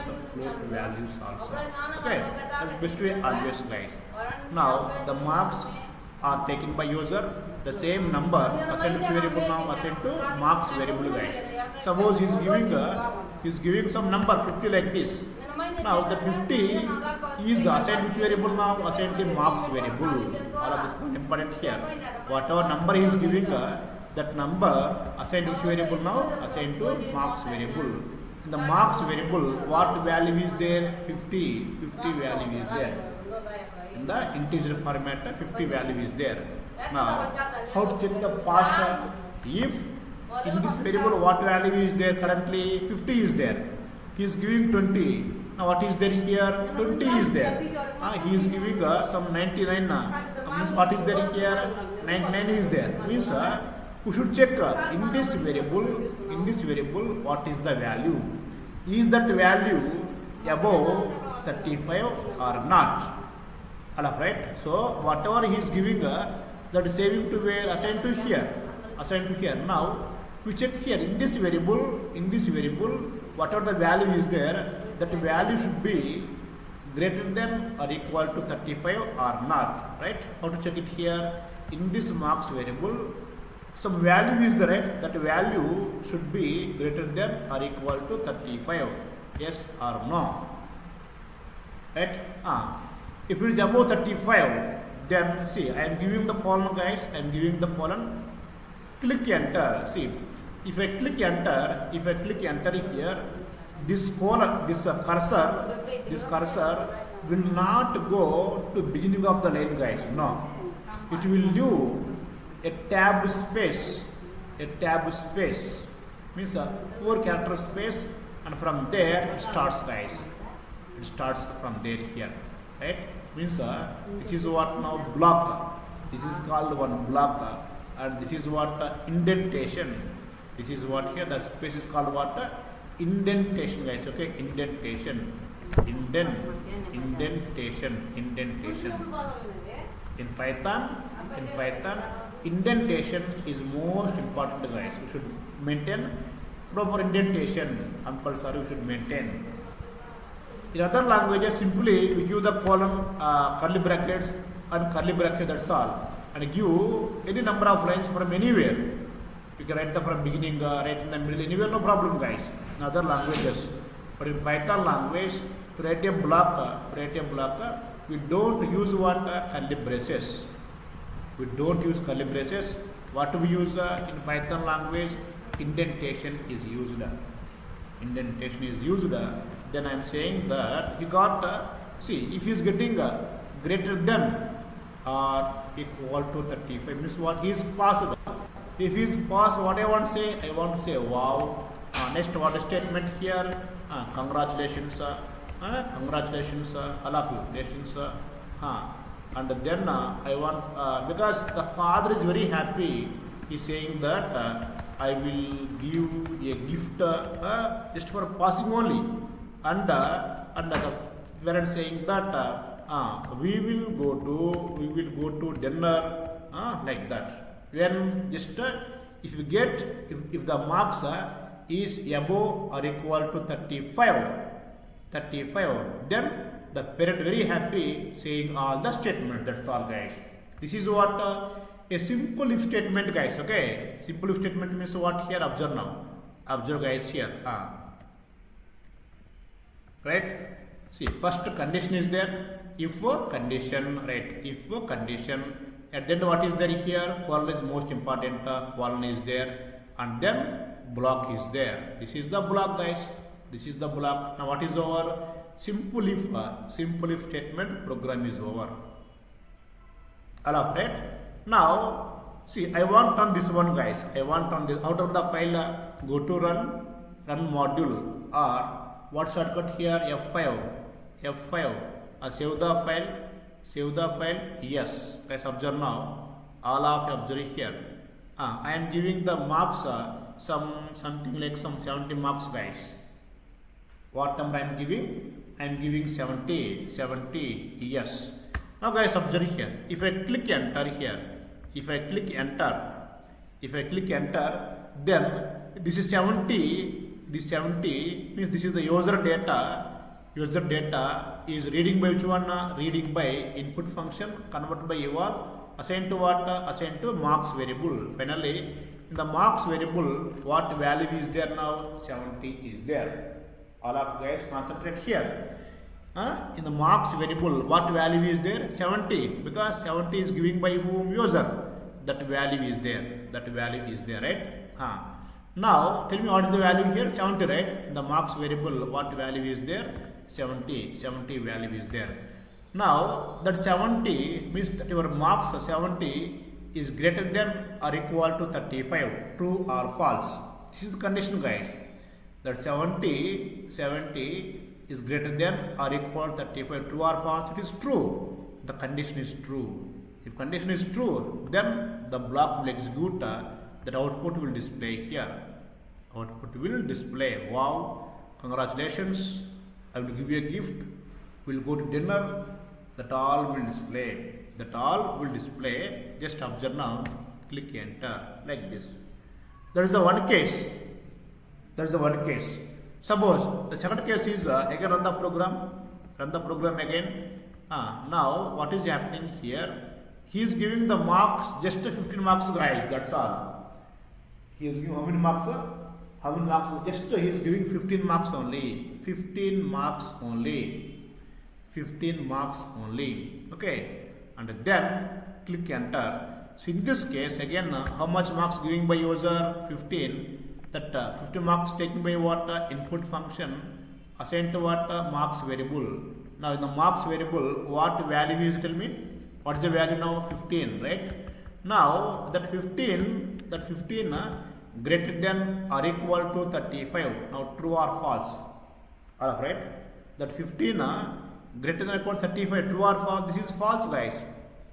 values also. Okay, that's best way always, guys. Now the marks are taken by user. The same number assigned to variable now assigned to marks variable, guys. Suppose he is giving some number 50 like this. Now the 50 is assigned which variable now? Assigned the marks variable. All of this point important here. Whatever number he is giving, that number assigned which variable now? Assigned to marks variable. In the marks variable, what value is there? 50. 50 value is there. In the integer format, 50 value is there. Now, how to check the pass? If in this variable what value is there currently? 50 is there. He is giving 20. Now what is there here? 20 is there. He is giving some 99. Means what is there here? 99 is there. Means we should check in this variable what is the value. Is that value above 35 or not? Right? So whatever he is giving, that is saving to where? Assigned to here. Now we check here in this variable, whatever the value is there, that value should be greater than or equal to 35 or not. Right? How to check it here? In this marks variable, some value is there, right? That value should be greater than or equal to 35. Yes or no? Right? If it is above 35, then see, I am giving the column, guys. I am giving the column. Click enter. See, if I click enter here, this column, this cursor will not go to beginning of the line, guys. No, it will do a tab space. Means a 4 character space, and from there it starts, guys. It starts from there here, right? Means this is what now block. This is called one block, and this is what indentation. This is what here the space is called what? Indentation, guys. Okay, indentation. In Python, indentation is most important, guys. We should maintain proper indentation. Compulsory we should maintain. In other languages, simply we give the column curly brackets and curly bracket, that's all, and give any number of lines from anywhere. You can write the from beginning, right in the middle, anywhere, no problem, guys. In other languages, but in Python language, to write a block, we don't use what? Curly braces. We don't use curly braces. What we use in Python language? Indentation is used. Then I am saying that he got, see, if he is getting greater than or equal to 35, means what? He is passed. If he is passed, what I want to say? I want to say, wow. Next, what statement here? Congratulations, all of you. And then I want, because the father is very happy, he is saying that I will give a gift just for passing only. And the parent saying that we will go to dinner, like that. When just if you get, if the marks is above or equal to 35, then the parent very happy saying all the statement. That's all, guys. This is what a simple if statement, guys. Okay, simple if statement means what? Here observe now. Observe, guys, here. Right? See, first condition is there. If condition, right? If condition. At the end, what is there here? Colon is most important. Colon is there, and then block is there. This is the block, guys. This is the block. Now, what is over? Simple if statement. Program is over. All right. Now, see, I want on this one, guys. I want on this. Out of the file, go to run module, or what shortcut here? F5. Save the file. Yes. Let's observe now. All of you observe here. I am giving the marks something like some 70 marks, guys. What number I am giving? I am giving 70. Yes. Now, guys, observe here. If I click enter here, then this is 70. This 70 means this is the user data. User data is reading by which one? Reading by input function, convert by eval, assigned to what? Assigned to marks variable. Finally, in the marks variable, what value is there now? 70 is there. All of you guys concentrate here. In the marks variable, what value is there? 70, because 70 is given by whom? User. That value is there. That value is there, right? Now, tell me what is the value here? 70, right? In the marks variable, what value is there? 70. 70 value is there. Now, that 70 means that your marks 70 is greater than or equal to 35. True or false? This is the condition, guys. That 70 is greater than or equal to 35. True or false? It is true. The condition is true. If condition is true, then the block will execute. That output will display here. Output will display. Wow! Congratulations! I will give you a gift. We will go to dinner. That all will display. That all will display. Just observe now. Click enter like this. That is the one case. That is the one case. Suppose the second case is again run the program. Run the program again. Now what is happening here? He is giving the marks just 15 marks, guys. That's all. He is giving how many marks? How many marks? Just he is giving 15 marks only. 15 marks only. 15 marks only. Okay. And then click enter. So in this case again, how much marks giving by user? 15. That 15 marks taken by what? Input function assigned to what? Marks variable. Now in the marks variable, what value is? Tell me. What is the value now? 15, right? Now that 15 greater than or equal to 35. Now true or false? Alright? That 15 greater than or equal to 35. True or false? This is false, guys.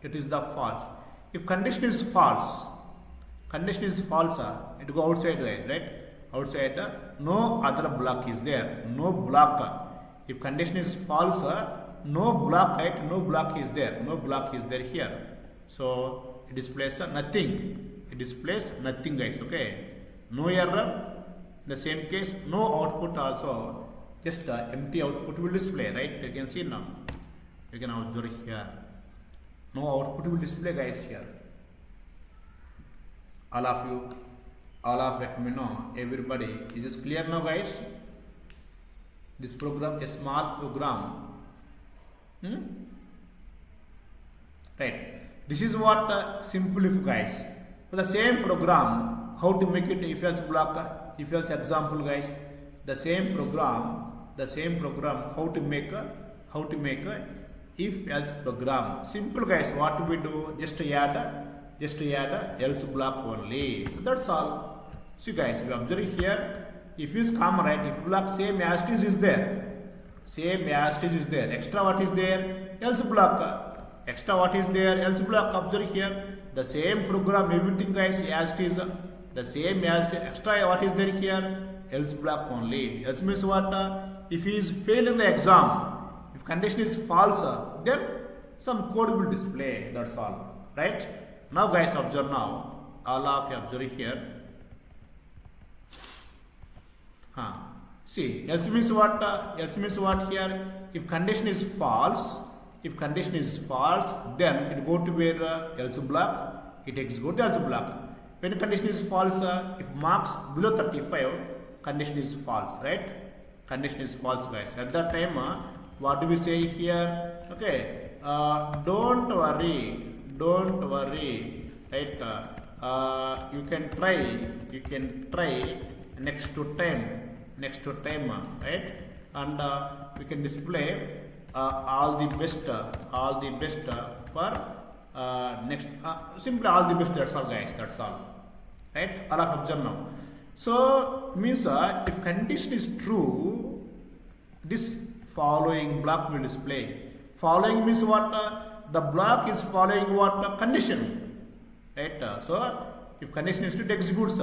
It is the false. If condition is false, it go outside, guys, right? Outside, no other block is there. No block. If condition is false, no block, right? No block is there. No block is there here. So it displays nothing. It displays nothing, guys. Okay. No error. In the same case, no output also. Just empty output will display, right? You can see now. You can observe here. No output will display, guys, here. All of you, let me know. Everybody, is this clear now, guys? This program, a small program. Right. This is what simplify, guys. For the same program, how to make it if else block, if else example, guys. The same program, how to make if else program. Simple, guys. What do we do? Just add else block only. That's all. See, guys, we observe here. If is common, right? If block same as it is there. Same as it is there. Extra what is there? Else block. Extra what is there? Else block. Observe here. The same program, everything, guys, as it is. The same as the extra what is there here? Else block only. Else means what? If he is failed in the exam, if condition is false, then some code will display. That's all. Right? Now, guys, observe now. All of you observe here. See, else means what? Else means what here? If condition is false, then it go to where else block. It execute the else block. When condition is false, if marks below 35, condition is false, right? Condition is false, guys. At that time, what do we say here? Okay, don't worry, right? You can try next to time, right? And we can display all the best for next. Simply all the best. That's all, guys. That's all, right? All of observe now. So means if condition is true, this following block will display. Following means what? The block is following what? Condition, right? So if condition is true, it executes.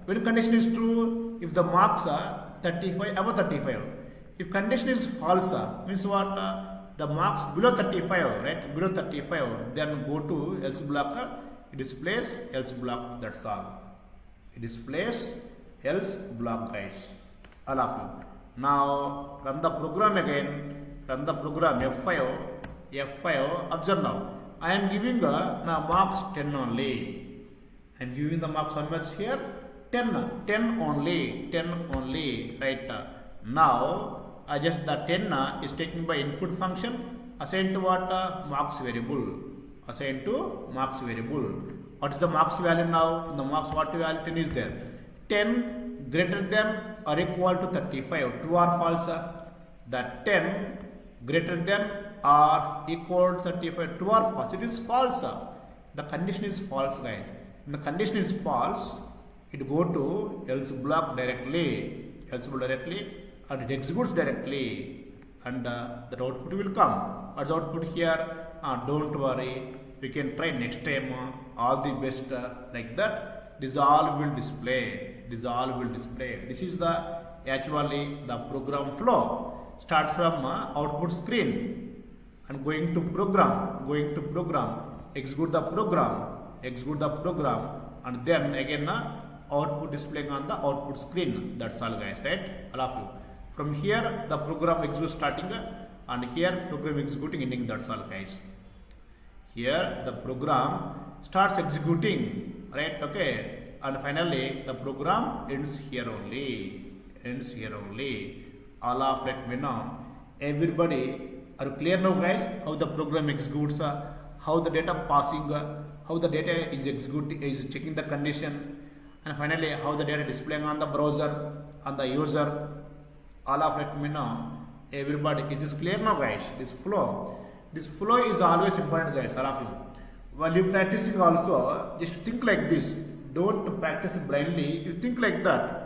When condition is true, if the marks are 35 above 35. If condition is false, means what? The marks below 35, right? Below 35, then go to else block. It displays else block. That's all. It displays else block, guys. All of you. Now run the program again. Run the program F5. Observe now. I am giving now marks 10 only. I'm giving the marks how much here? 10. 10 only. 10 only. Right. Now, just the 10 is taken by input function. Assigned to what? Marks variable. Assigned to marks variable. What is the marks value now? In the marks, what value 10 is there? 10 greater than or equal to 35. True or false? The 10 greater than or equal to 35. True or false? It is false. The condition is false, guys. When the condition is false, it go to else block directly. Else block directly, and it executes directly, and that output will come. What's the output here? Don't worry, we can try next time. All the best, like that. This all will display. This all will display. This is the actually the program flow. Starts from output screen and going to program, execute the program, and then again output displaying on the output screen. That's all, guys, right? All of you. From here the program executes starting, and here program executing ending. That's all, guys. Here the program starts executing, right? Okay, and finally the program ends here only. All of let me know. Everybody, are you clear now, guys? How the program executes, how the data passing, how the data is executing, is checking the condition, and finally how the data displaying on the browser, on the user. All of let me know. Everybody, is this clear now, guys? This flow is always important, guys. All of you. While you practicing also, just think like this. Don't practice blindly. You think like that.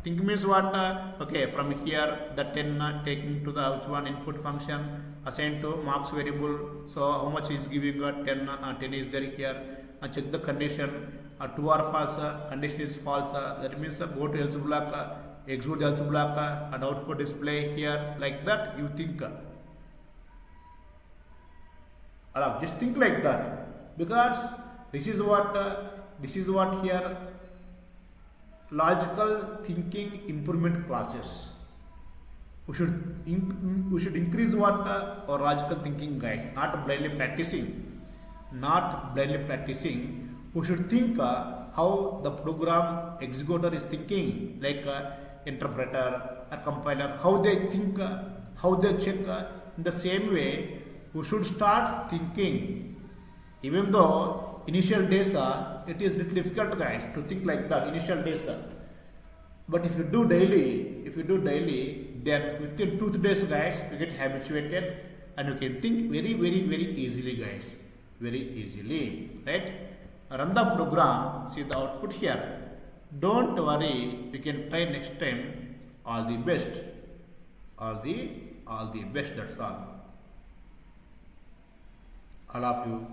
Think means what? Okay, from here the 10 taken to the which one input function assigned to marks variable. So how much is giving 10? 10 is there here. Check the condition. True or false? Condition is false. That means go to else block, execute else block, and output display here like that. You think. Just think like that, because this is what here. Logical thinking improvement classes. We should increase what our logical thinking, guys. Not blindly practicing. We should think how the program executor is thinking, like interpreter, a compiler. How they think, how they check. In the same way, we should start thinking. Even though initial days it is little difficult, guys, to think like that initial days. But if you do daily, then within 2-3 days, guys, you get habituated and you can think very easily, guys. Very easily, right? Run the program, see the output here. Don't worry, you can try next time. All the best. All the best, that's all. All of you.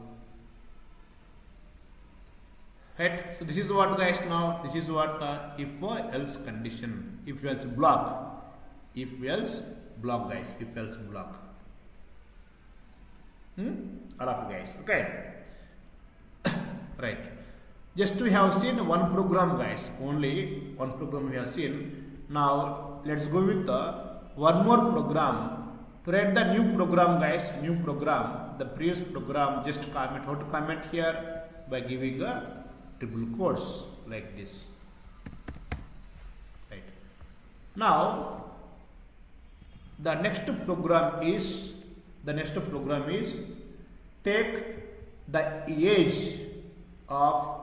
Right, so this is what, guys, now this is what if else condition, if else block, guys, if else block. All of you, guys, okay. Right, just we have seen one program, guys, only one program we have seen. Now let's go with one more program. To write the new program, guys, the previous program, just comment how to comment here by giving a triple quotes like this. Right. Now the next program is take the age of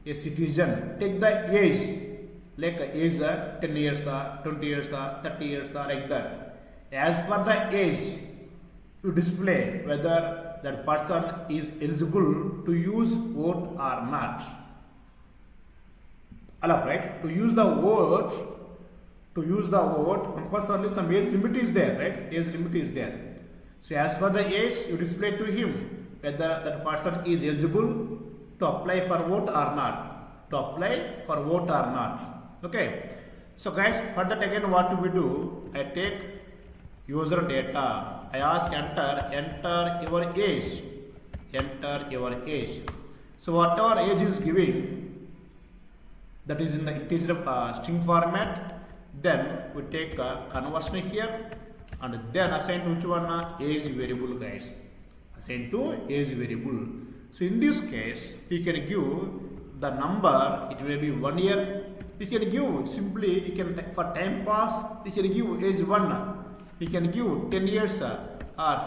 a citizen. Take the age, like age 10 years, 20 years, 30 years, like that. As per the age, you display whether that person is eligible to use vote or not. Right? To use the vote, compulsorily some age limit is there, right? Age limit is there. So as per the age, you display to him whether that person is eligible to apply for vote or not. Okay. So, guys, for that again, what do we do? I take user data. I ask enter your age. So whatever age is giving, that is in the integer string format, then we take a conversion here and then assign to which one? Age variable, guys. Assign to age variable. So in this case, you can give the number, it may be 1 year. You can give simply, you can for time pass, you can give age 1. You can give 10 years or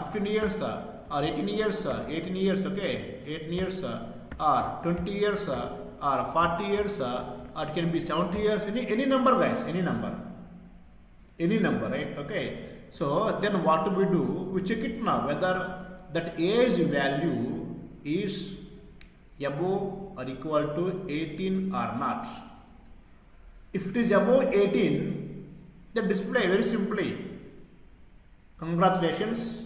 15 years or 18 years, 18 years, okay, 18 years or 20 years or 40 years or it can be 70 years, any number guys, any number, right, okay. So then what do? We check it now whether that age value is above or equal to 18 or not. If it is above 18, then display very simply, congratulations,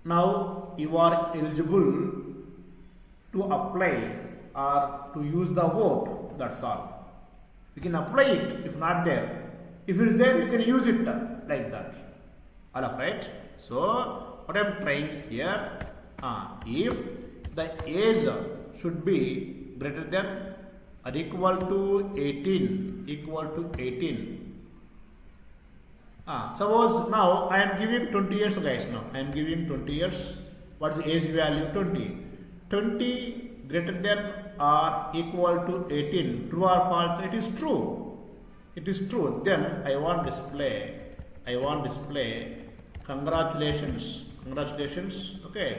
now you are eligible to apply or to use the vote, that's all. You can apply it if not there. If it is there, you can use it like that. All of right. So what I am trying here, if the age should be greater than or equal to 18, suppose now I am giving 20 years guys, now I am giving 20 years. What is the age value? 20. 20 greater than or equal to 18, true or false? It is true. It is true. Then I want display congratulations, okay.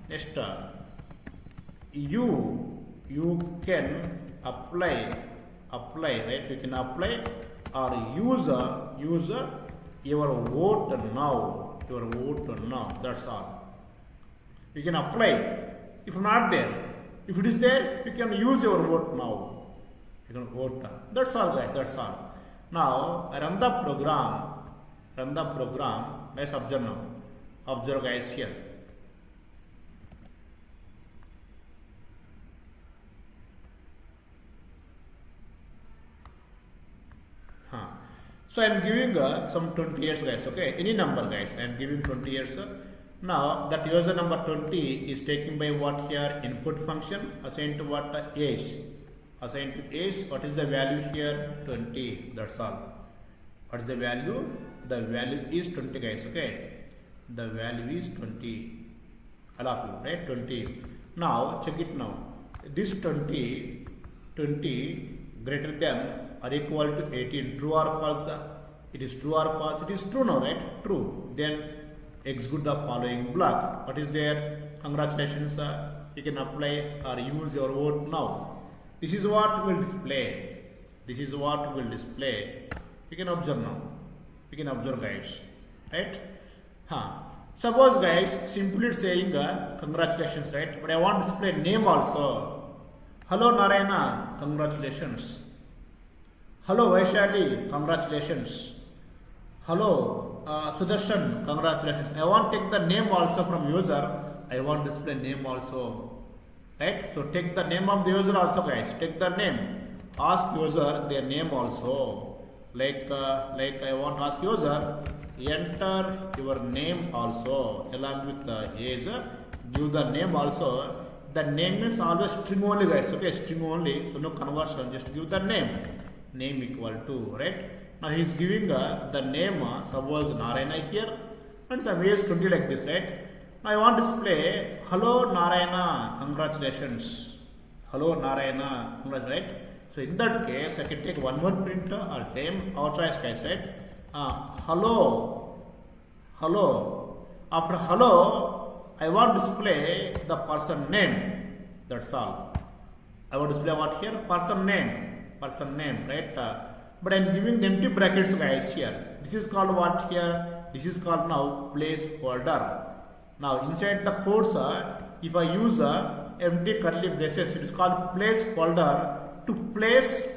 Next, you can apply, right? You can apply or use your vote now, that's all. You can apply. If not there, if it is there, you can use your vote now. You can vote. That's all guys, that's all. Now I run the program. Let's observe now. Observe guys here. So I am giving some 20 years guys, okay, any number guys, I am giving 20 years. Now that user number 20 is taken by what here? Input function assigned to what? Age. Assigned to age. What is the value here? 20. That's all. What is the value? The value is 20 guys, okay. The value is 20. All of you, right? 20. Now check it now. This 20 greater than or equal to 18, true or false? It is true or false? It is true now, right? True. Then execute the following block. What is there? Congratulations, you can apply or use your vote now. This is what will display. You can observe now. You can observe guys, right? Suppose guys simply saying congratulations, right? But I want to display name also. Hello Narayana, congratulations. Hello Vaishali, congratulations. Hello Sudarshan, congratulations. I want to take the name also from user. I want to display name also, right? So take the name of the user also guys. Take the name. Ask user their name also. Like I want to ask user, enter your name also along with the age. Give the name also. The name is always string only guys. Okay, string only. So no conversion. Just give the name. Name equal to, right? Now he is giving the name, suppose Narayana here, and some age 20 like this, right? Now I want to display hello Narayana, congratulations. Hello Narayana, right? So in that case, I can take one more print or same our choice guys, right? Hello. After hello, I want to display the person name. That's all. I want to display what here? Person name, right? But I am giving the empty brackets guys here. This is called what here? This is called now placeholder. Now inside the quotes, if I use empty curly braces, it is called placeholder to place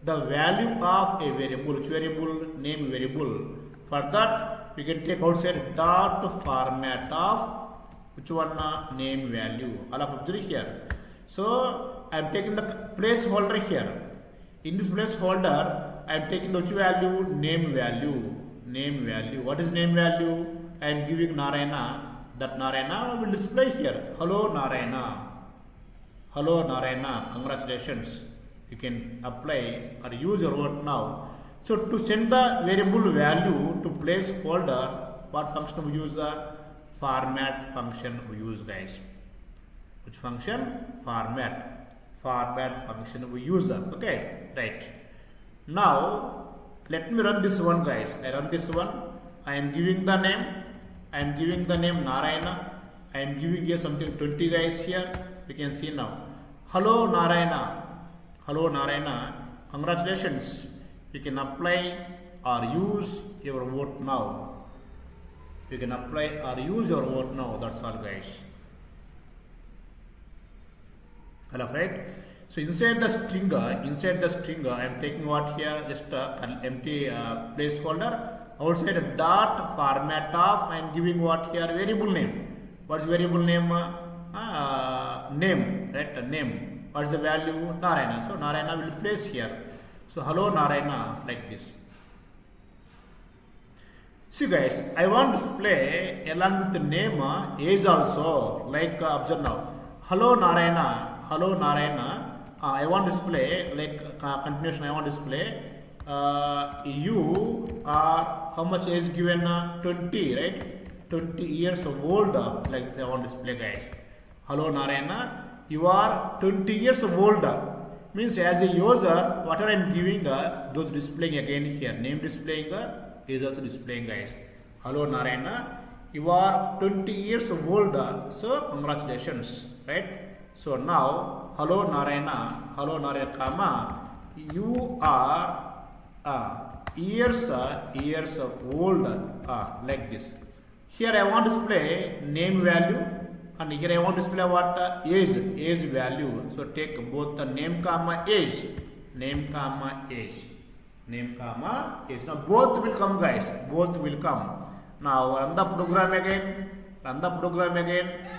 the value of a variable. Which variable? Name variable. For that, we can take outside dot format of which one? Name value. All of observe here. So I am taking the placeholder here. In this placeholder, I am taking the which value? Name value. What is name value? I am giving Narayana. That Narayana will display here. Hello Narayana. Congratulations. You can apply or use your word now. So to send the variable value to placeholder, what function we use? Format function we use guys. Which function? Format format function we use. Okay, right. Now let me run this one, guys. I run this one. I am giving the name. I am giving the name Narayana. I am giving here something 20, guys. Here we can see now. Hello Narayana. Hello Narayana. Congratulations. You can apply or use your vote now. You can apply or use your vote now. That's all, guys. Hello, right? So inside the string, I am taking what here? Just an empty placeholder. Outside a dot format of, I am giving what here? Variable name. What's variable name? Name, right? Name. What's the value? Narayana. So Narayana will place here. So hello Narayana, like this. See, guys, I want to display along with the name age also. Like observe now. Hello Narayana. Hello Narayana. I want to display like continuation. I want to display you are how much age given? 20, right? 20 years old. Like I want to display, guys. Hello Narayana. You are 20 years old. Means as a user, whatever I am giving, those displaying again here. Name displaying is also displaying, guys. Hello Narayana. You are 20 years old. So congratulations, right? So now, hello Narayana, comma, you are years old, like this. Here I want to display name value, and here I want to display what age value. So take both the name comma age. Now both will come, guys. Both will come. Now run the program again.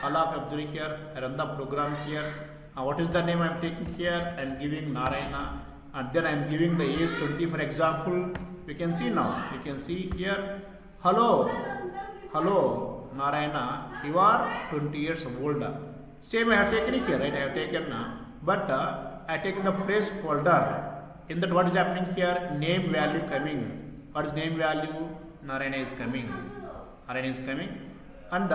All of observe here. I run the program here. What is the name I am taking here? I am giving Narayana, and then I am giving the age 20, for example. We can see now. You can see here. Hello Narayana. You are 20 years old. Same I have taken here, right? I have taken, but I have taken the placeholder. In that, what is happening here? Name value coming. What is name value? Narayana is coming. And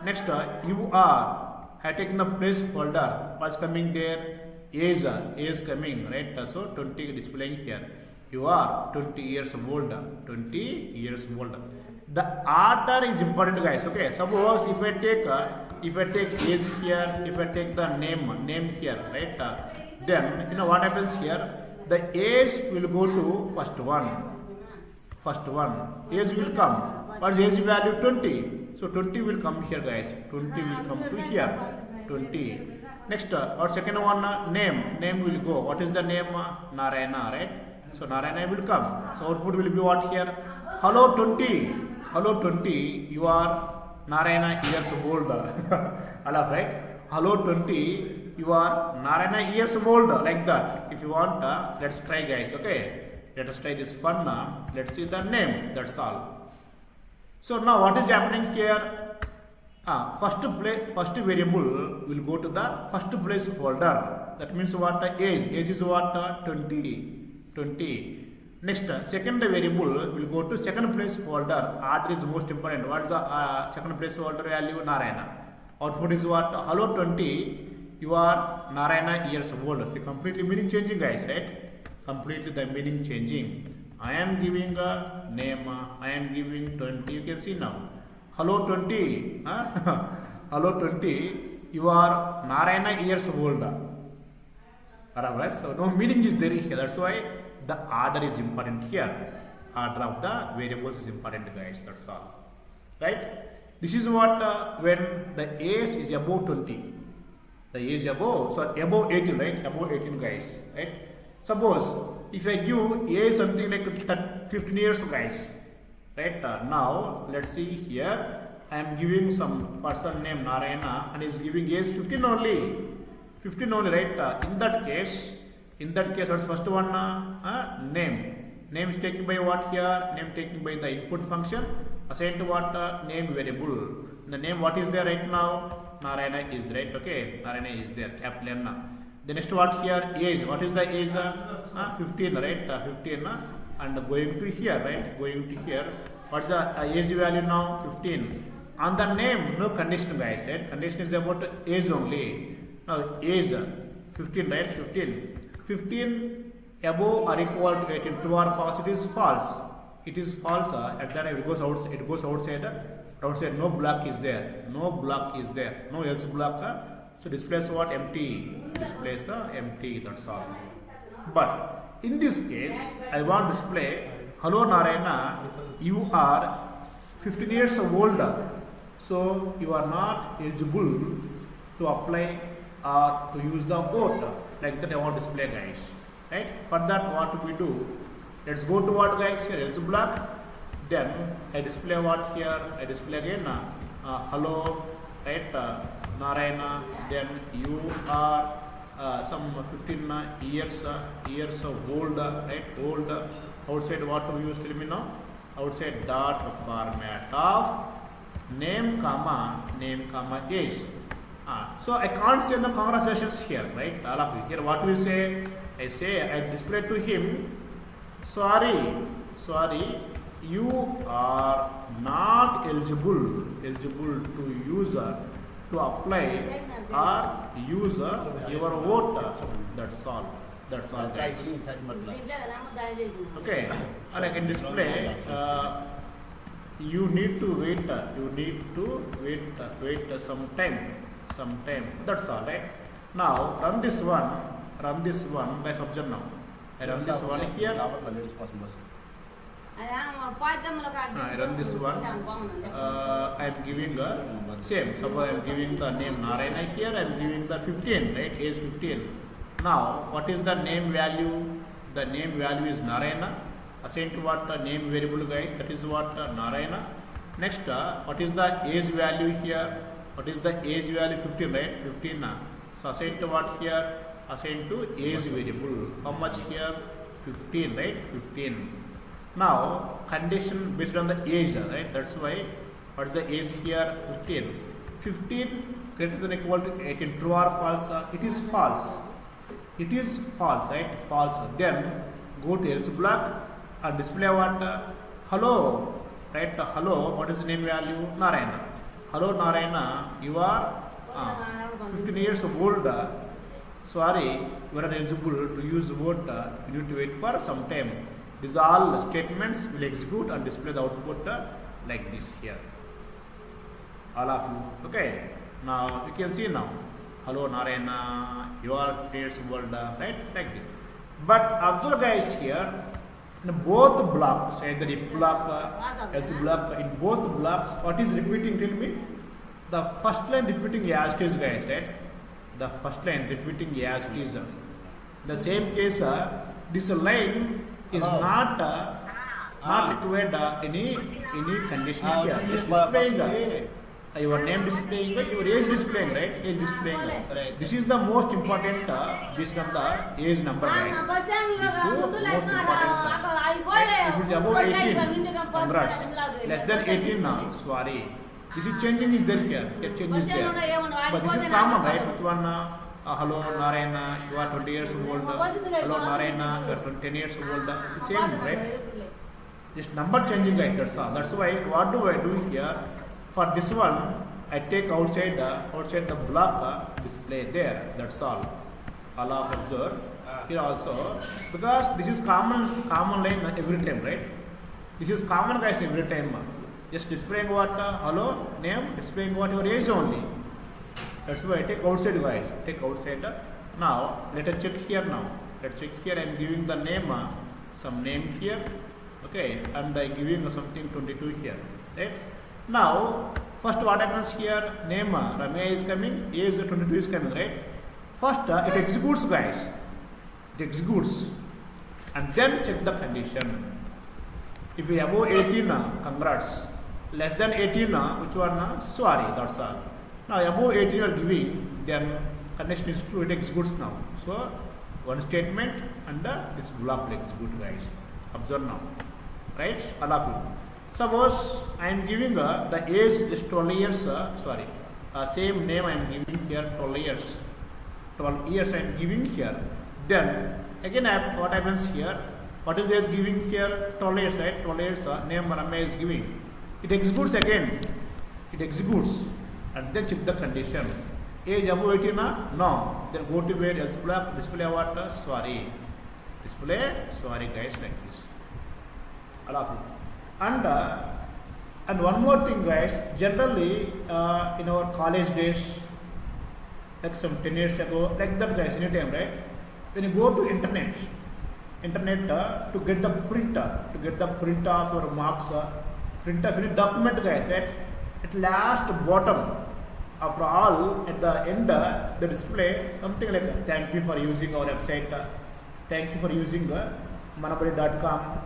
next, you are. I have taken the placeholder. What's coming there? Age coming, right? So 20 displaying here. You are 20 years old. The order is important, guys. Okay. Suppose if I take age here, if I take the name here, right? Then you know what happens here? The age will go to first one. Age will come. What is age value? 20. So 20 will come here, guys. 20 will come to here. 20. Next, our second one, name will go. What is the name? Narayana, right? So Narayana will come. So output will be what here? Hello 20. You are Narayana years old. Allah, right? Hello 20. You are Narayana years old. Like that. If you want, let's try, guys. Okay. Let us try this fun. Let's see the name. That's all. So now what is happening here? First variable will go to the first place folder. That means what? Age. Age is what? 20. Next, second variable will go to second place folder. Order is most important. What is the second place folder value? Narayana. Output is what? Hello 20. You are Narayana years old. So completely meaning changing, guys, right? Completely the meaning changing. I am giving a name. I am giving 20. You can see now. Hello 20. Hello 20. You are Narayana years old. Alright. So no meaning is there here. That's why the order is important here. Order of the variables is important, guys. That's all. Right? This is what when the age is above 20. The age above, so above 18, right? Above 18, guys. Right? Suppose if I give age something like 15 years, guys. Right? Now let's see here. I am giving some person named Narayana and is giving age 15 only. 15 only, right? In that case, what's first one? Name. Name is taken by what here? Name taken by the input function. Assigned to what? Name variable. The name what is there right now? Narayana is there, right? Okay. Narayana is there. Capital N. The next what here? Age. What is the age? 15, right? 15. And going to here, right? Going to here. What's the age value now? 15. On the name, no condition, guys, right? Condition is about age only. Now age 15, right? 15. 15 above or equal to 18. True or false? It is false. It is false. At that time it goes outside. It goes outside. Outside, no block is there. No block is there. No else block. So displays what? Empty. Displays empty. That's all. But in this case, I want to display, hello Narayana, you are 15 years old. So you are not eligible to apply or to use the vote. Like that I want to display, guys. Right? For that, what we do? Let's go to what, guys? Here else block. Then I display what here? I display again hello, right? Narayana. Then you are some 15 years old, right? Old. Outside what we use? Tell me now. Outside dot format of name comma age. So I can't say no congratulations here, right? All of you. Here what we say? I display to him. Sorry, you are not eligible to use to apply or use your vote. That's all, guys. Okay, and I can display. You need to wait some time. That's all, right? Now run this one. Guys, observe now. I run this one here. I run this one. I am giving same. Suppose I am giving the name Narayana here. I am giving the 15, right? Age 15. Now, what is the name value? The name value is Narayana. Assigned to what name variable, guys? That is what Narayana. Next, what is the age value here? What is the age value? 15, right? 15. So assigned to what here? Assigned to age variable. How much here? 15, right? 15. Now, condition based on the age, right? That's why, what is the age here? 15. 15 greater than or equal to 18. True or false? It is false. It is false, right? False. Then, go to else block and display what? Hello, right? Hello, what is the name value? Narayana. Hello Narayana, you are 15 years old. Sorry, you are not eligible to use vote. You need to wait for some time. These all statements will execute and display the output like this here. All of you. Okay. Now you can see now. Hello Narayana, you are 15 years old, right? Like this. But observe, guys, here in both blocks, either if block, else block, in both blocks, what is repeating? Tell me. The first line repeating as it is, guys, right? The first line repeating as it is. The same case, this line is not required any condition here. Just displaying your name displaying, your age displaying, right? Age displaying. Right. This is the most important based on the age number, guys. These two most important. If it is above 18, congrats. Less than 18 now, sorry. This is changing is there here. Change is there. But this is common, right? Which one? Hello Narayana, you are 20 years old. Hello Narayana, you are 10 years old. Same, right? Just number changing, guys. That's all. That's why what do I do here? For this one, I take outside the block display there. That's all. Allah observe here also, because this is common line every time, right? This is common, guys, every time. Just displaying what hello name, displaying what your age only. That's why I take outside, guys. Take outside. Now let us check here. Now let's check here. I am giving the name, some name here. Okay, and I giving something 22 here, right? Now, first what happens here? Name Ramya is coming, age 22 is coming, right? First it executes, guys. It executes, and then check the condition. If we above 18, congrats. Less than 18, which one? Sorry, that's all. Now above 18 you are giving, then condition is true. It executes now. So one statement and this block will execute, guys. Observe now, right? All of you. Suppose I am giving the age is 12 years, same name I am giving here 12 years. 12 years I am giving here. Then again what happens here? What is the age giving here? 12 years, right? 12 years name Ramya is giving. It executes again. It executes and then check the condition. Age above 18? No. Then go to where else block, display what? Sorry. Display sorry guys, like this. And one more thing guys, generally in our college days, like some 10 years ago, like that guys, anytime, right? When you go to internet to get the print of your marks, print of any document guys, right? At last bottom, after all, at the end, the display something like thank you for using our website, thank you for using manabali.com,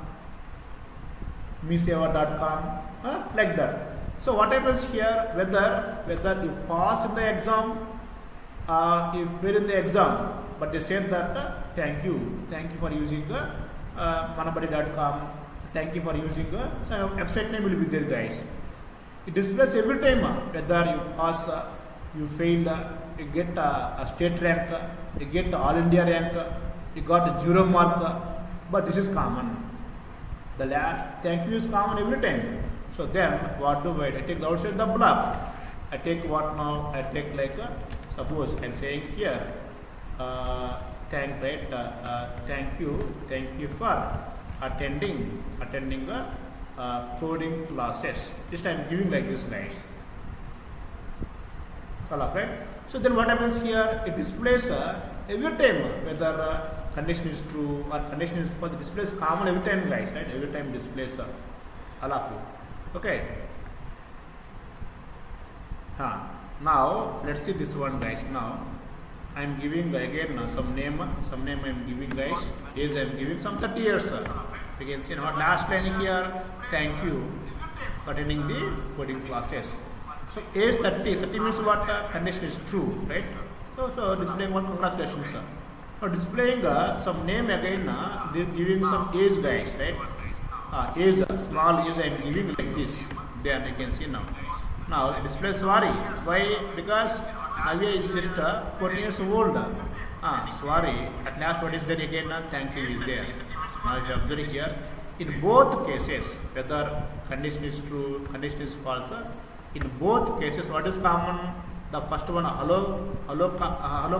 miseva.com, like that. So what happens here, whether you pass in the exam, if we're in the exam, but they said that thank you for using manabali.com, thank you for using so website name will be there guys. It displays every time whether you pass, you fail, you get a state rank, you get all India rank, you got a 0 mark, but this is common. The last thank you is common every time. So then what do I take the outside the block? I take what now? I take like suppose I'm saying here thank you for attending the coding classes. This time giving like this guys. Right? So then what happens here? It displays every time whether condition is true or condition is false. It displays common every time guys, right? Every time displays okay. Now let's see this one guys. Now I am giving again some name I am giving guys. Age I am giving some 30 years. You can see now last line here, thank you for attending the coding classes. So age 30 means what? Condition is true, right? So displaying one congratulations. Now displaying some name again, giving some age guys, right? Age, small age I am giving like this. Then you can see now. Now it displays sorry. Why? Because Navya is just 14 years old. Sorry. At last what is there again? Thank you is there. Now you observe here. In both cases, whether condition is true, condition is false, in both cases what is common? The first one hello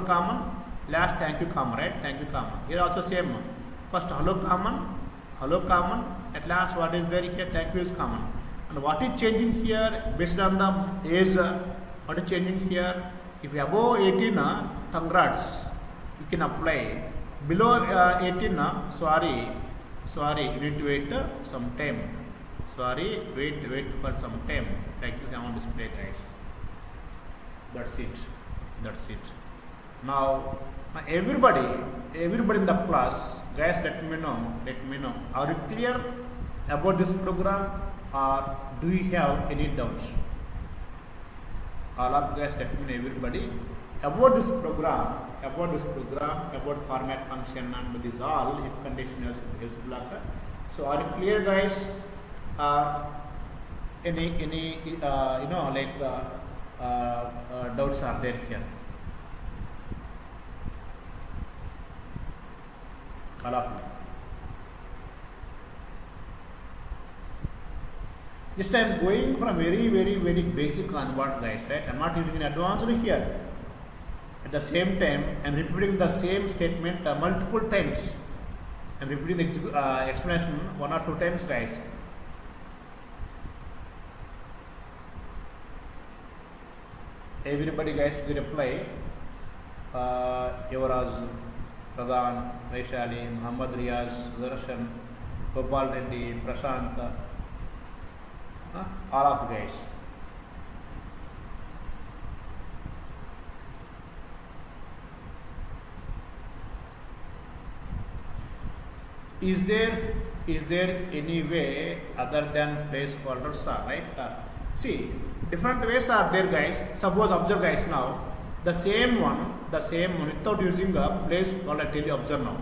common, last thank you common, right? Thank you common. Here also same. First hello common, at last what is there here? Thank you is common. And what is changing here based on the age? What is changing here? If you above 18, congrats, you can apply. Below 18, sorry, you need to wait some time. Sorry, wait for some time. Like this I want to display guys. That's it. Now everybody in the class, guys, let me know. Are you clear about this program or do you have any doubts? All of you guys, let me know everybody about this program, about format function and this all if condition else block. So are you clear guys? Any doubts are there here? All of you. Just I am going from very basic onward guys, right? I am not using an advanced here. At the same time, I am repeating the same statement multiple times. I am repeating the explanation 1 or 2 times guys. Everybody guys will reply. Yuvraj, Pradhan, Vaishali, Muhammad Riaz, Zarshan, Gopal Reddy, Prashant, all of you guys. Is there any way other than placeholders are right? See, different ways are there guys. Suppose observe guys now. The same one without using a placeholder. Tell you observe now.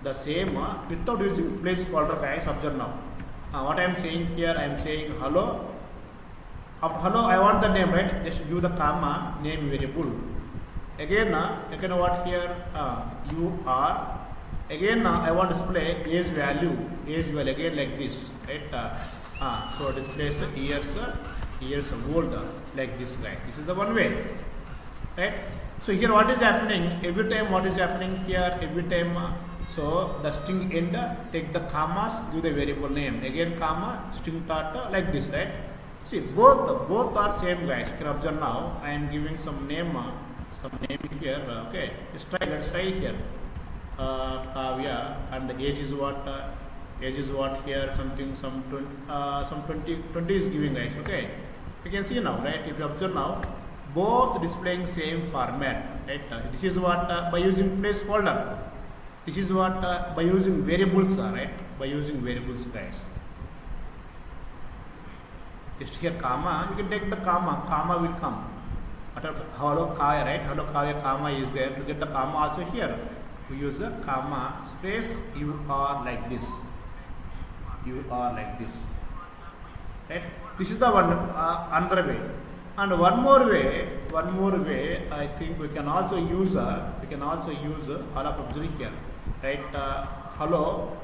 The same without using placeholder guys, observe now. What I am saying here, I am saying hello. After hello, I want the name, right? Just give the comma name variable. Again, what here? You are. Again, I want to display age value again like this, right? So displays years old like this guy. This is the one way. right? So here what is happening, every time what is happening here, every time, so the string end, take the commas, give the variable name, again comma, string start, like this, right? See, both are same guys. You can observe now, I am giving some name here, okay, let's try here, Kavya, and the age is what here, something, some 20 is giving guys, okay? You can see now, right? If you observe now, both displaying same format, right? This is what by using placeholder. This is what by using variables, right? By using variables, guys. Just here comma, you can take the comma will come. Hello Kaya, right? Hello Kaya, comma is there. To get the comma also here, we use the comma space. You are like this. You are like this, right? This is the one another way. And one more way, I think we can also use all of observe here, right? Hello,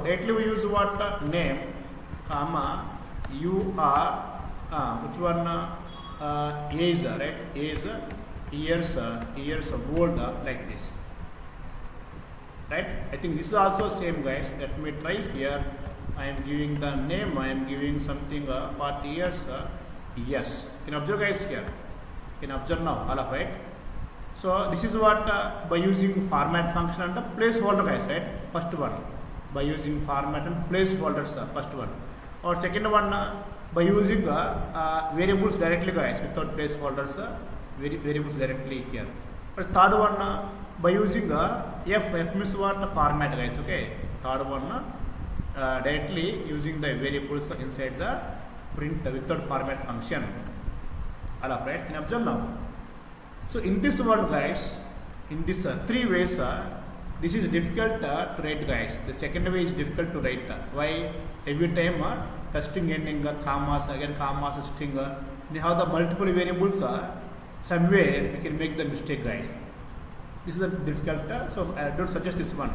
directly we use what name, comma, you are, which one, age, right? Age, years old, like this, right? I think this is also same, guys. Let me try here. I am giving the name, I am giving something 40 years. Yes, you can observe, guys, here. You can observe now, all of right. So this is what by using format function and the placeholder, guys, right? First one, by using format and placeholders, first one. Or second one, by using variables directly, guys, without placeholders, variables directly here. But third one, by using F means what, format, guys, okay? Third one, directly using the variables inside the print without format function. All right, can observe now. So in this one, guys, in this three ways, this is difficult to write, guys. The second way is difficult to write. Why? Every time the string ending commas, again commas, string, they have the multiple variables. Somewhere we can make the mistake, guys. This is a difficult, so I don't suggest this one.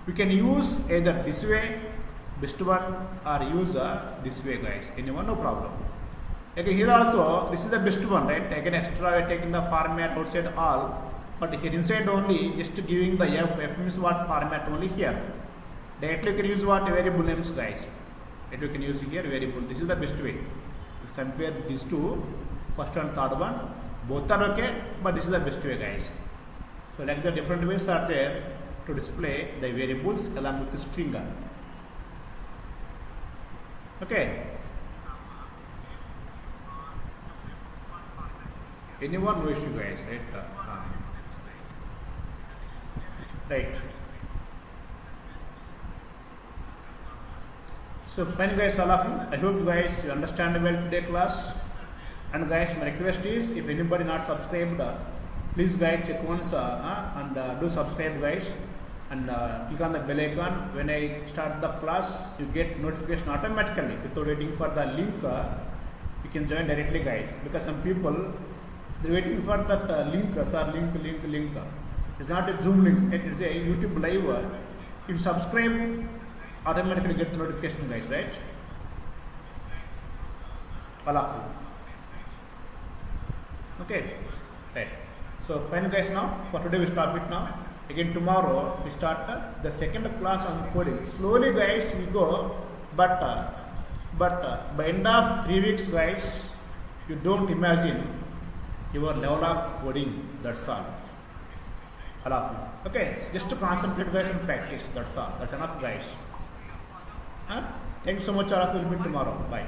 We can use either this way, best one, or use this way, guys. Anyone, no problem. Okay, here also, this is the best one, right? Again, extra, we are taking the format outside all, but here inside only, just giving the F means what, format only here. Directly you can use what, variable names, guys. That we can use here, variable. This is the best way. If you compare these two, first and third one, both are okay, but this is the best way, guys. So like the different ways are there to display the variables along with the string. Okay. Anyone knows you guys, right? Right. So fine, guys, all of you. I hope you guys you understand well today class. And guys, my request is, if anybody not subscribed, please guys check once and do subscribe, guys. And click on the bell icon. When I start the class, you get notification automatically without waiting for the link. You can join directly, guys. Because some people they're waiting for that link. Link. It's not a Zoom link. It is a YouTube live. If you subscribe, automatically get the notification, guys. Right? All of you. Okay. Right. So fine, guys. Now for today we stop it now. Again tomorrow we start the second class on coding. Slowly, guys, we go, but by end of 3 weeks, guys, you don't imagine your level of coding. That's all. All of you. Okay, just to concentrate, guys, and practice. That's all. That's enough, guys. Thanks so much. All of you. We'll meet tomorrow. Bye.